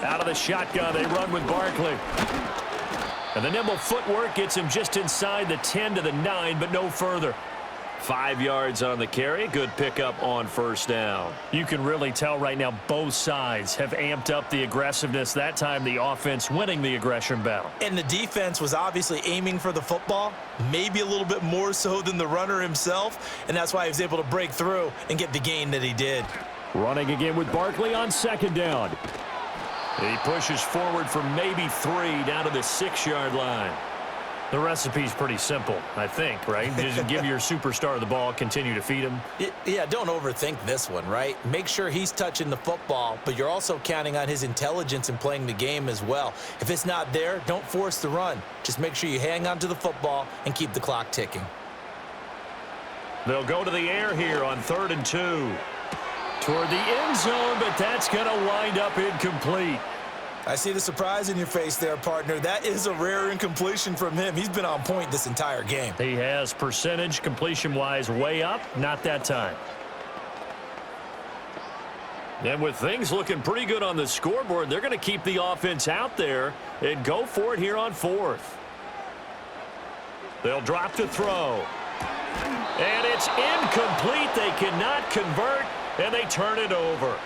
Out of the shotgun, they run with Barkley. And the nimble footwork gets him just inside the 10 to the 9, but no further. 5 yards on the carry. Good pickup on first down. You can really tell right now both sides have amped up the aggressiveness. That time the offense winning the aggression battle. And the defense was obviously aiming for the football, maybe a little bit more so than the runner himself, and that's why he was able to break through and get the gain that he did. Running again with Barkley on second down. He pushes forward for maybe 3 down to the 6-yard line. The recipe's pretty simple, I think, right? Just give your superstar the ball, continue to feed him. Yeah, don't overthink this one, right? Make sure he's touching the football, but you're also counting on his intelligence in playing the game as well. If it's not there, don't force the run. Just make sure you hang on to the football and keep the clock ticking. They'll go to the air here on 3rd and 2. Toward the end zone, but that's going to wind up incomplete. I see the surprise in your face there, partner. That is a rare incompletion from him. He's been on point this entire game. He has percentage completion-wise way up. Not that time. And with things looking pretty good on the scoreboard, they're going to keep the offense out there and go for it here on 4th. They'll drop to throw. And it's incomplete. They cannot convert, and they turn it over.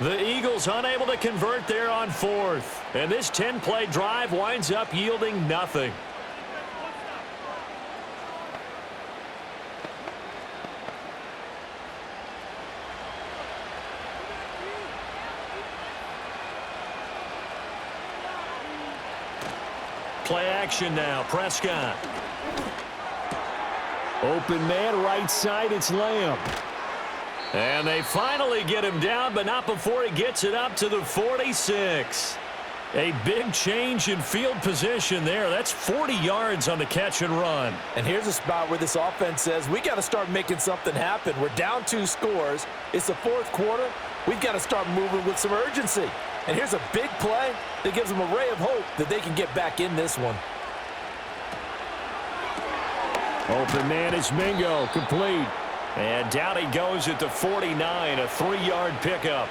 The Eagles unable to convert there on 4th. And this 10-play drive winds up yielding nothing. Play action now. Prescott. Open man right side. It's Lamb. And they finally get him down, but not before he gets it up to the 46. A big change in field position there. That's 40 yards on the catch and run. And here's a spot where this offense says, we got to start making something happen. We're down 2 scores. It's the 4th quarter. We've got to start moving with some urgency. And here's a big play that gives them a ray of hope that they can get back in this one. Open man is Mingo, complete. And down he goes at the 49, a 3-yard pickup.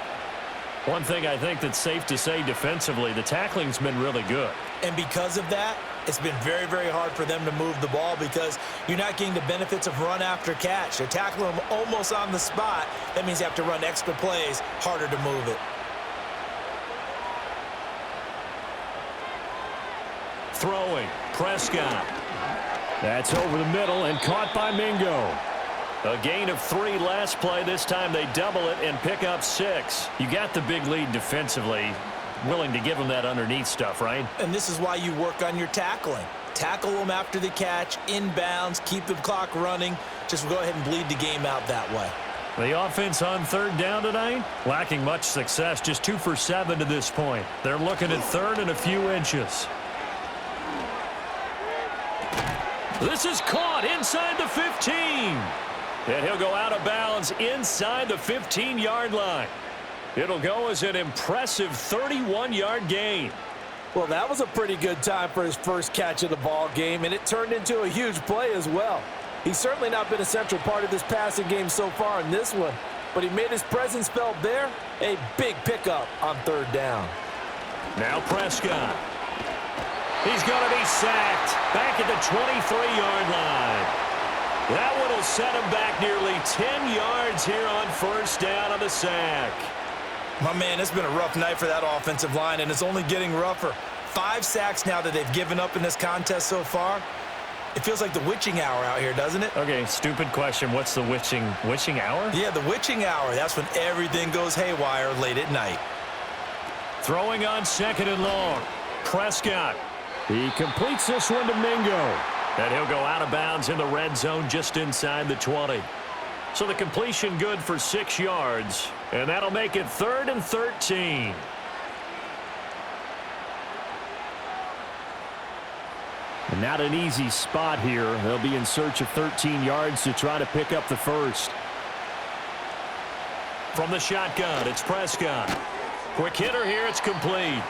One thing I think that's safe to say defensively, the tackling's been really good. And because of that, it's been very, very hard for them to move the ball because you're not getting the benefits of run after catch. They're tackling them almost on the spot. That means you have to run extra plays, harder to move it. Throwing, Prescott. That's over the middle and caught by Mingo. A gain of 3 last play. This time they double it and pick up 6. You got the big lead defensively. Willing to give them that underneath stuff, right? And this is why you work on your tackling. Tackle them after the catch, inbounds, keep the clock running. Just go ahead and bleed the game out that way. The offense on 3rd down tonight, lacking much success, just 2 for 7 to this point. They're looking at 3rd and a few inches. This is caught inside the 15. And he'll go out of bounds inside the 15-yard line. It'll go as an impressive 31-yard gain. Well, that was a pretty good time for his first catch of the ball game, and it turned into a huge play as well. He's certainly not been a central part of this passing game so far in this one, but he made his presence felt there. A big pickup on 3rd down. Now Prescott. He's going to be sacked back at the 23-yard line. That one will set him back nearly 10 yards here on 1st down on the sack. My man, it's been a rough night for that offensive line, and it's only getting rougher. 5 sacks now that they've given up in this contest so far. It feels like the witching hour out here, doesn't it? Okay, stupid question. What's the witching hour? Yeah, the witching hour. That's when everything goes haywire late at night. Throwing on 2nd and long. Prescott. He completes this one to Mingo. And he'll go out of bounds in the red zone just inside the 20. So the completion good for 6 yards. And that'll make it 3rd and 13. And not an easy spot here. They'll be in search of 13 yards to try to pick up the first. From the shotgun, it's Prescott. Quick hitter here, it's complete.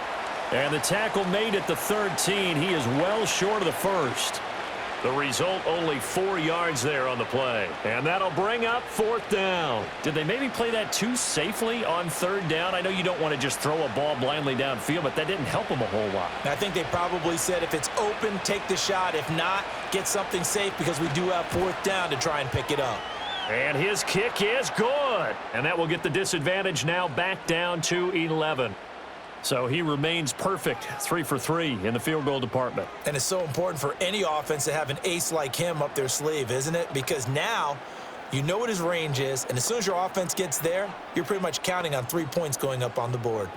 And the tackle made at the 13. He is well short of the first. The result, only 4 yards there on the play. And that'll bring up 4th down. Did they maybe play that too safely on 3rd down? I know you don't want to just throw a ball blindly downfield, but that didn't help them a whole lot. I think they probably said if it's open, take the shot. If not, get something safe because we do have 4th down to try and pick it up. And his kick is good. And that will get the disadvantage now back down to 11. So he remains perfect, 3 for 3 in the field goal department. And it's so important for any offense to have an ace like him up their sleeve, isn't it? Because now you know what his range is, and as soon as your offense gets there, you're pretty much counting on 3 points going up on the board.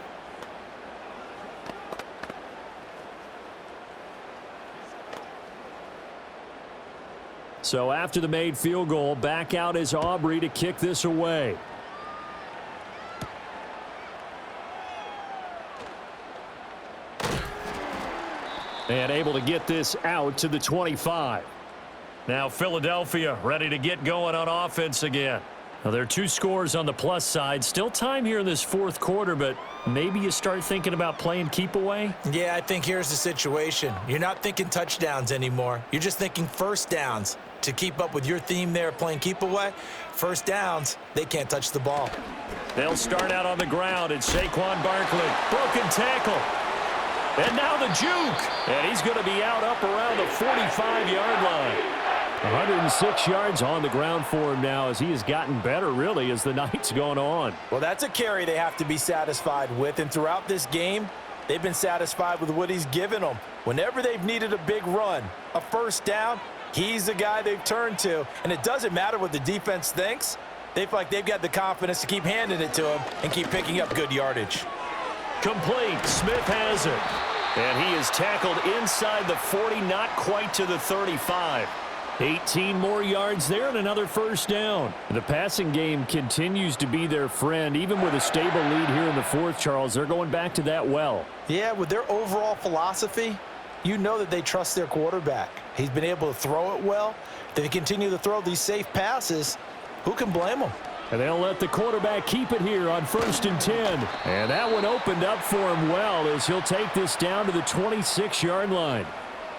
So after the made field goal, back out is Aubrey to kick this away. And able to get this out to the 25. Now Philadelphia ready to get going on offense again. Now there are 2 scores on the plus side. Still time here in this 4th quarter, but maybe you start thinking about playing keep away? Yeah, I think here's the situation. You're not thinking touchdowns anymore. You're just thinking first downs. To keep up with your theme there, playing keep away, first downs, they can't touch the ball. They'll start out on the ground. It's Saquon Barkley. Broken tackle. And now the juke. And he's going to be out up around the 45-yard line. 106 yards on the ground for him now as he has gotten better, really, as the night's gone on. Well, that's a carry they have to be satisfied with. And throughout this game, they've been satisfied with what he's given them. Whenever they've needed a big run, a first down, he's the guy they've turned to. And it doesn't matter what the defense thinks. They feel like they've got the confidence to keep handing it to him and keep picking up good yardage. Complete. Smith has it. And he is tackled inside the 40, not quite to the 35. 18 more yards there and another first down. The passing game continues to be their friend. Even with a stable lead here in the 4th, Charles, they're going back to that well. Yeah, with their overall philosophy, you know that they trust their quarterback. He's been able to throw it well. If they continue to throw these safe passes, who can blame them? And they'll let the quarterback keep it here on 1st and 10. And that one opened up for him well as he'll take this down to the 26-yard line.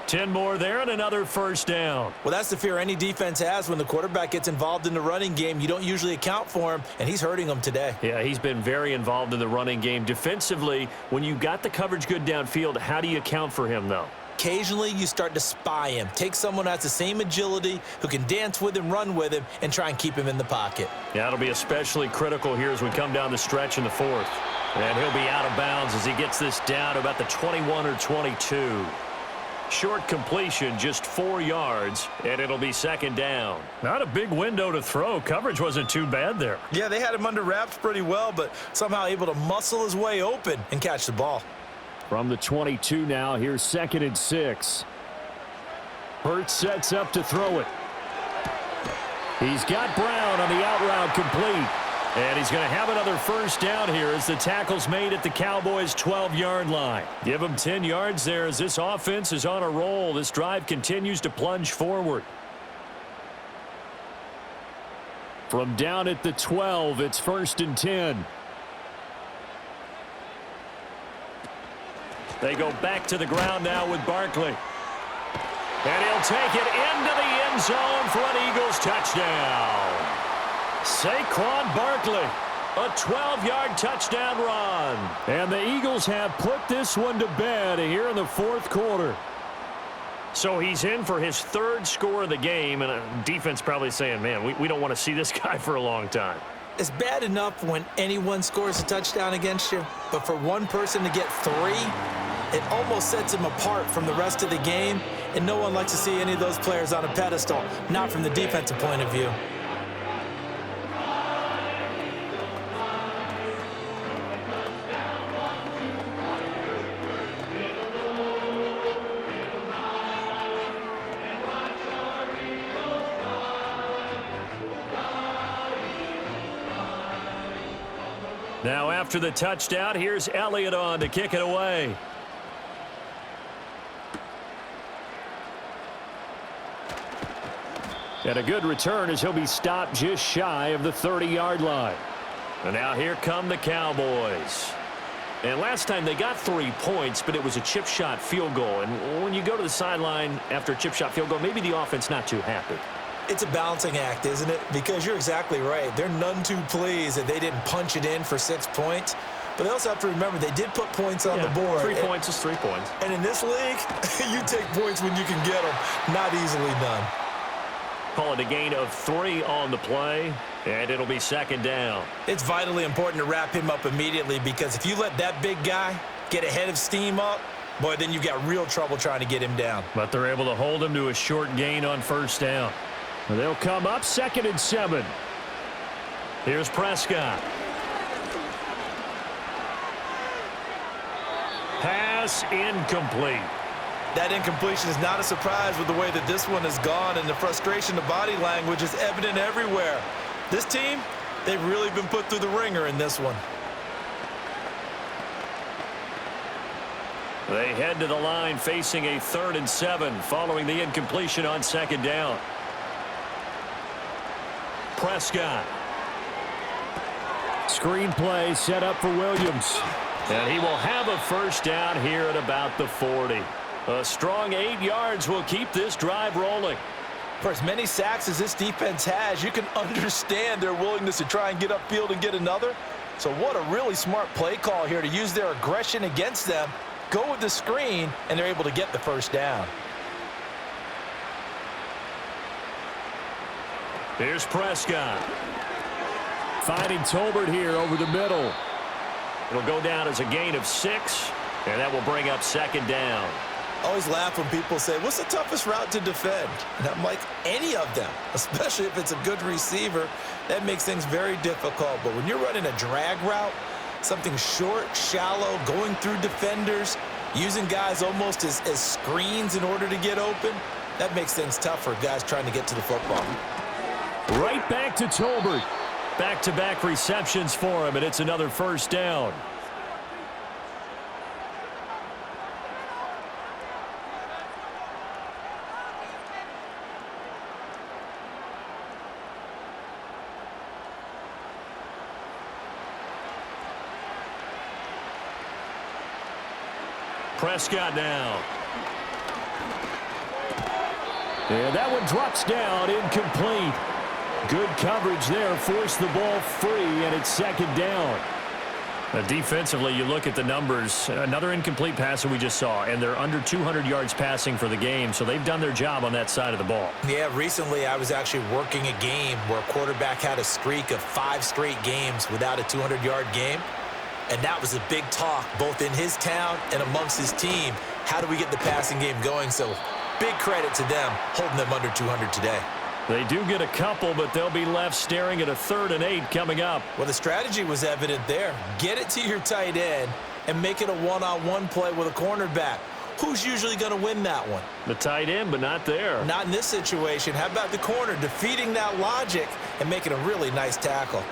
10 more there and another first down. Well, that's the fear any defense has when the quarterback gets involved in the running game. You don't usually account for him, and he's hurting them today. Yeah, he's been very involved in the running game. Defensively, when you got the coverage good downfield, how do you account for him, though? Occasionally, you start to spy him. Take someone who has the same agility, who can dance with him, run with him, and try and keep him in the pocket. Yeah, it'll be especially critical here as we come down the stretch in the 4th. And he'll be out of bounds as he gets this down to about the 21 or 22. Short completion, just 4 yards, and it'll be 2nd down. Not a big window to throw. Coverage wasn't too bad there. Yeah, they had him under wraps pretty well, but somehow able to muscle his way open and catch the ball. From the 22 now, here's 2nd and 6. Hurts sets up to throw it. He's got Brown on the out route complete. And he's going to have another first down here as the tackle's made at the Cowboys' 12-yard line. Give him 10 yards there as this offense is on a roll. This drive continues to plunge forward. From down at the 12, it's 1st and 10. They go back to the ground now with Barkley. And he'll take it into the end zone for an Eagles touchdown. Saquon Barkley, a 12-yard touchdown run. And the Eagles have put this one to bed here in the 4th quarter. So he's in for his 3rd score of the game, and defense probably saying, man, we don't want to see this guy for a long time. It's bad enough when anyone scores a touchdown against you, but for one person to get 3, it almost sets him apart from the rest of the game, and no one likes to see any of those players on a pedestal, not from the defensive point of view. Now after the touchdown, here's Elliott on to kick it away. And a good return as he'll be stopped just shy of the 30-yard line. And now here come the Cowboys. And last time they got 3 points, but it was a chip shot field goal. And when you go to the sideline after a chip shot field goal, maybe the offense not too happy. It's a balancing act, isn't it? Because you're exactly right. They're none too pleased that they didn't punch it in for 6 points. But they also have to remember they did put points on the board. 3 points is 3 points. And in this league, you take points when you can get them. Not easily done. Call it a gain of 3 on the play, and it'll be second down. It's vitally important to wrap him up immediately because if you let that big guy get ahead of steam up, boy, then you've got real trouble trying to get him down. But they're able to hold him to a short gain on first down. They'll come up 2nd and 7. Here's Prescott. Pass incomplete. That incompletion is not a surprise with the way that this one has gone, and the frustration of body language is evident everywhere. This team, they've really been put through the ringer in this one. They head to the line facing a 3rd and 7 following the incompletion on 2nd down. Prescott. Screen play set up for Williams. And he will have a first down here at about the 40. A strong 8 yards will keep this drive rolling. For as many sacks as this defense has, you can understand their willingness to try and get upfield and get another. So what a really smart play call here to use their aggression against them, go with the screen, and they're able to get the first down. Here's Prescott. Finding Tolbert here over the middle. It'll go down as a gain of 6, and that will bring up second down. I always laugh when people say, what's the toughest route to defend? And I'm like, any of them, especially if it's a good receiver. That makes things very difficult. But when you're running a drag route, something short, shallow, going through defenders, using guys almost as screens in order to get open, that makes things tough for guys trying to get to the football. Right back to Tolbert. Back-to-back receptions for him, and it's another first down. Prescott now. And that one drops down, incomplete. Good coverage there, forced the ball free, and it's second down. Defensively, you look at the numbers. Another incomplete pass that we just saw, and they're under 200 yards passing for the game, so they've done their job on that side of the ball. Yeah, recently I was actually working a game where a quarterback had a streak of 5 straight games without a 200-yard game, and that was a big talk both in his town and amongst his team. How do we get the passing game going? So big credit to them holding them under 200 today. They do get a couple, but they'll be left staring at a 3rd and 8 coming up. Well, the strategy was evident there. Get it to your tight end and make it a one-on-one play with a cornerback. Who's usually going to win that one? The tight end, but not there. Not in this situation. How about the corner defeating that logic and making a really nice tackle?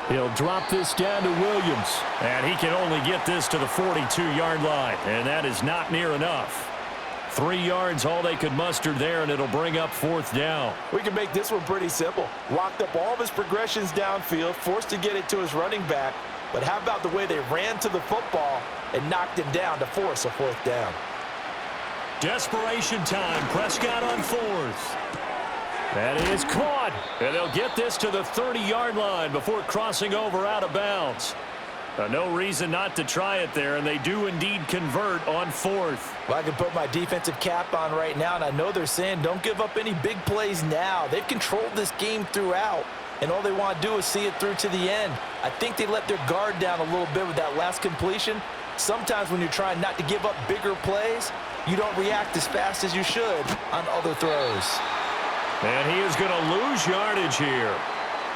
He'll drop this down to Williams, and he can only get this to the 42-yard line, and that is not near enough. 3 yards, all they could muster there, and it'll bring up 4th down. We can make this one pretty simple. Locked up all of his progressions downfield, forced to get it to his running back. But how about the way they ran to the football and knocked him down to force a 4th down? Desperation time. Prescott on 4th. That is caught. And they'll get this to the 30-yard line before crossing over out of bounds. No reason not to try it there, and they do indeed convert on 4th. Well, I can put my defensive cap on right now, and I know they're saying don't give up any big plays now. They've controlled this game throughout, and all they want to do is see it through to the end. I think they let their guard down a little bit with that last completion. Sometimes when you're trying not to give up bigger plays, you don't react as fast as you should on other throws. And he is going to lose yardage here.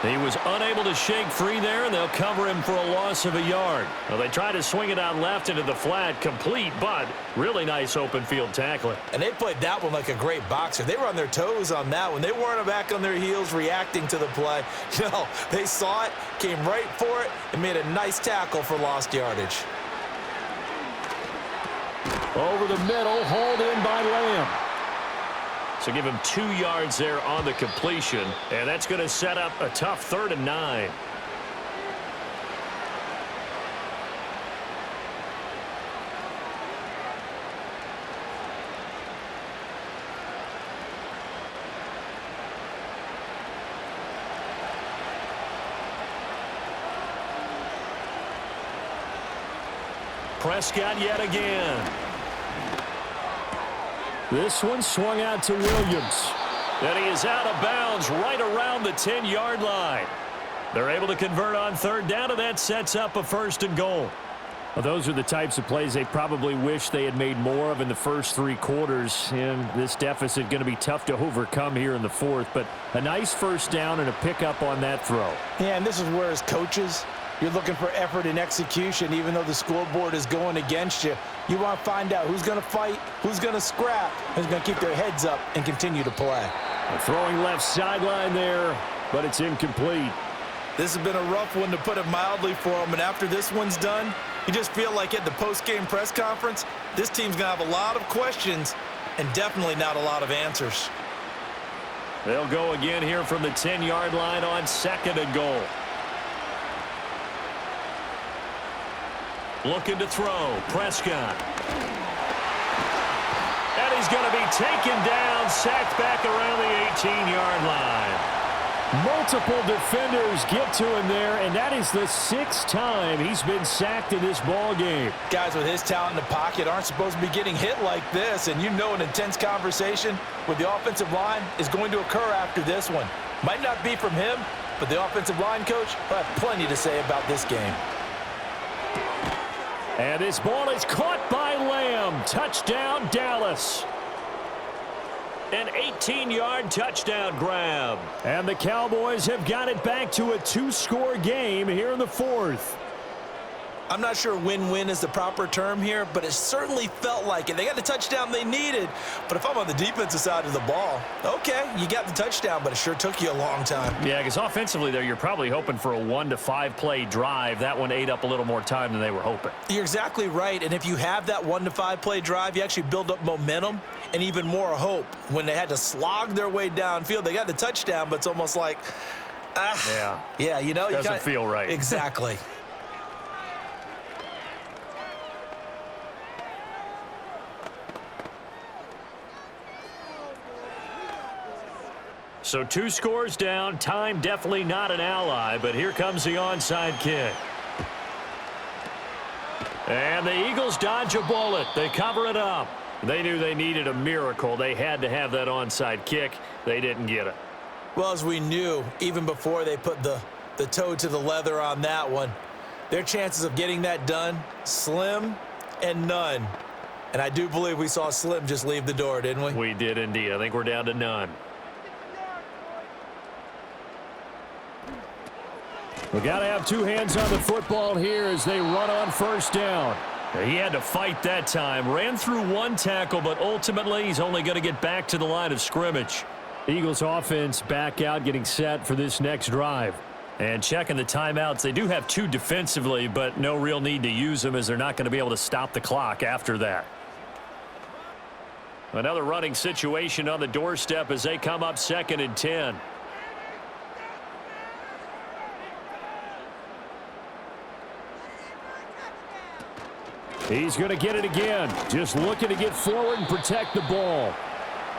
He was unable to shake free there, and they'll cover him for a loss of a yard. Well, they try to swing it out left into the flat, complete, but really nice open field tackling. And they played that one like a great boxer. They were on their toes on that one. They weren't back on their heels reacting to the play. No, they saw it, came right for it, and made a nice tackle for lost yardage. Over the middle, hauled in by Lamb. So give him 2 yards there on the completion, and that's going to set up a tough 3rd and 9. Prescott yet again. This one swung out to Williams. And he is out of bounds right around the 10-yard line. They're able to convert on third down, and that sets up a 1st and goal. Well, those are the types of plays they probably wish they had made more of in the first 3 quarters. And this deficit going to be tough to overcome here in the 4th. But a nice 1st down and a pickup on that throw. Yeah, and this is where as coaches, you're looking for effort and execution. Even though the scoreboard is going against you, you want to find out who's going to fight, who's going to scrap, who's going to keep their heads up and continue to play. Throwing left sideline there, but it's incomplete. This has been a rough one, to put it mildly, for them. And after this one's done, you just feel like at the post-game press conference, this team's going to have a lot of questions and definitely not a lot of answers. They'll go again here from the 10-yard line on 2nd and goal. Looking to throw. Prescott. And he's going to be taken down, sacked back around the 18-yard line. Multiple defenders get to him there, and that is the 6th time he's been sacked in this ball game. Guys with his talent in the pocket aren't supposed to be getting hit like this, and you know an intense conversation with the offensive line is going to occur after this one. Might not be from him, but the offensive line coach will have plenty to say about this game. And this ball is caught by Lamb. Touchdown, Dallas. An 18-yard touchdown grab. And the Cowboys have got it back to a 2-score game here in the 4th. I'm not sure win-win is the proper term here, but it certainly felt like it. They got the touchdown they needed, but if I'm on the defensive side of the ball, okay, you got the touchdown, but it sure took you a long time. Yeah, because offensively there, you're probably hoping for a 1 to 5 play drive. That one ate up a little more time than they were hoping. You're exactly right, and if you have that 1 to 5 play drive, you actually build up momentum and even more hope. When they had to slog their way downfield, they got the touchdown, but it's almost like, yeah, you know, doesn't feel right. Exactly. So 2 scores down. Time definitely not an ally, but here comes the onside kick. And the Eagles dodge a bullet. They cover it up. They knew they needed a miracle. They had to have that onside kick. They didn't get it. Well, as we knew, even before they put the toe to the leather on that one, their chances of getting that done, slim and none. And I do believe we saw Slim just leave the door, didn't we? We did indeed. I think we're down to none. We got to have 2 hands on the football here as they run on 1st down. He had to fight that time. Ran through 1 tackle, but ultimately he's only going to get back to the line of scrimmage. Eagles offense back out, getting set for this next drive. And checking the timeouts, they do have 2 defensively, but no real need to use them as they're not going to be able to stop the clock after that. Another running situation on the doorstep as they come up 2nd and 10. He's going to get it again. Just looking to get forward and protect the ball.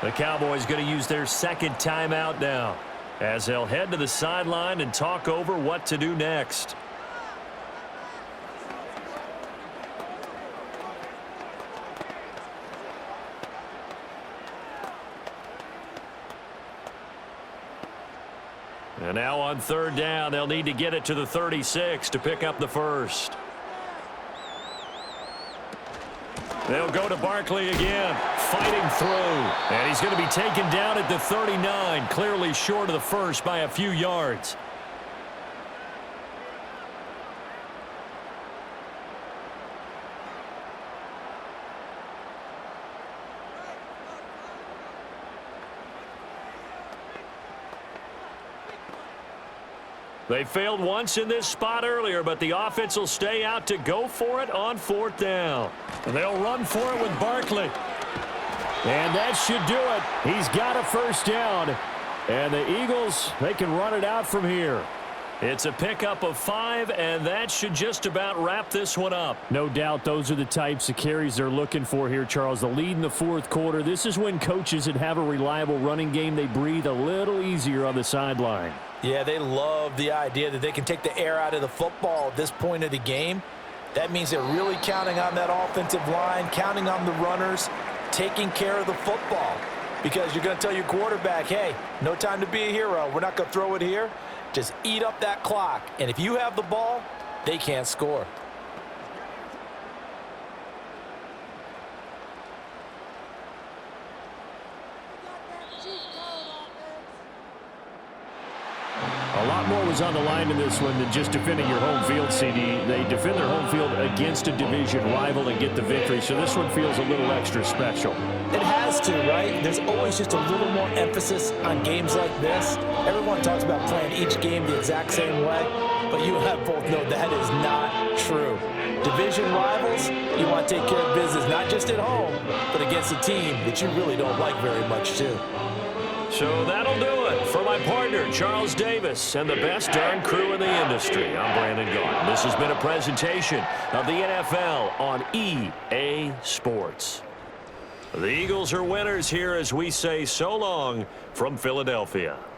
The Cowboys going to use their 2nd timeout now as they'll head to the sideline and talk over what to do next. And now on 3rd down, they'll need to get it to the 36 to pick up the 1st. They'll go to Barkley again, fighting through. And he's going to be taken down at the 39, clearly short of the 1st by a few yards. They failed once in this spot earlier, but the offense will stay out to go for it on 4th down. And they'll run for it with Barkley. And that should do it. He's got a 1st down. And the Eagles, they can run it out from here. It's a pickup of 5, and that should just about wrap this one up. No doubt those are the types of carries they're looking for here, Charles. The lead in the 4th quarter. This is when coaches that have a reliable running game, they breathe a little easier on the sideline. Yeah, they love the idea that they can take the air out of the football at this point of the game. That means they're really counting on that offensive line, counting on the runners, taking care of the football. Because you're going to tell your quarterback, hey, no time to be a hero. We're not going to throw it here. Just eat up that clock. And if you have the ball, they can't score. A lot more was on the line in this one than just defending your home field, CD. They defend their home field against a division rival and get the victory, so this one feels a little extra special. It has to, right? There's always just a little more emphasis on games like this. Everyone talks about playing each game the exact same way, but you and I both know that is not true. Division rivals, you want to take care of business, not just at home, but against a team that you really don't like very much, too. So that'll do it for my partner, Charles Davis, and the best darn crew in the industry. I'm Brandon Gault. This has been a presentation of the NFL on EA Sports. The Eagles are winners here as we say so long from Philadelphia.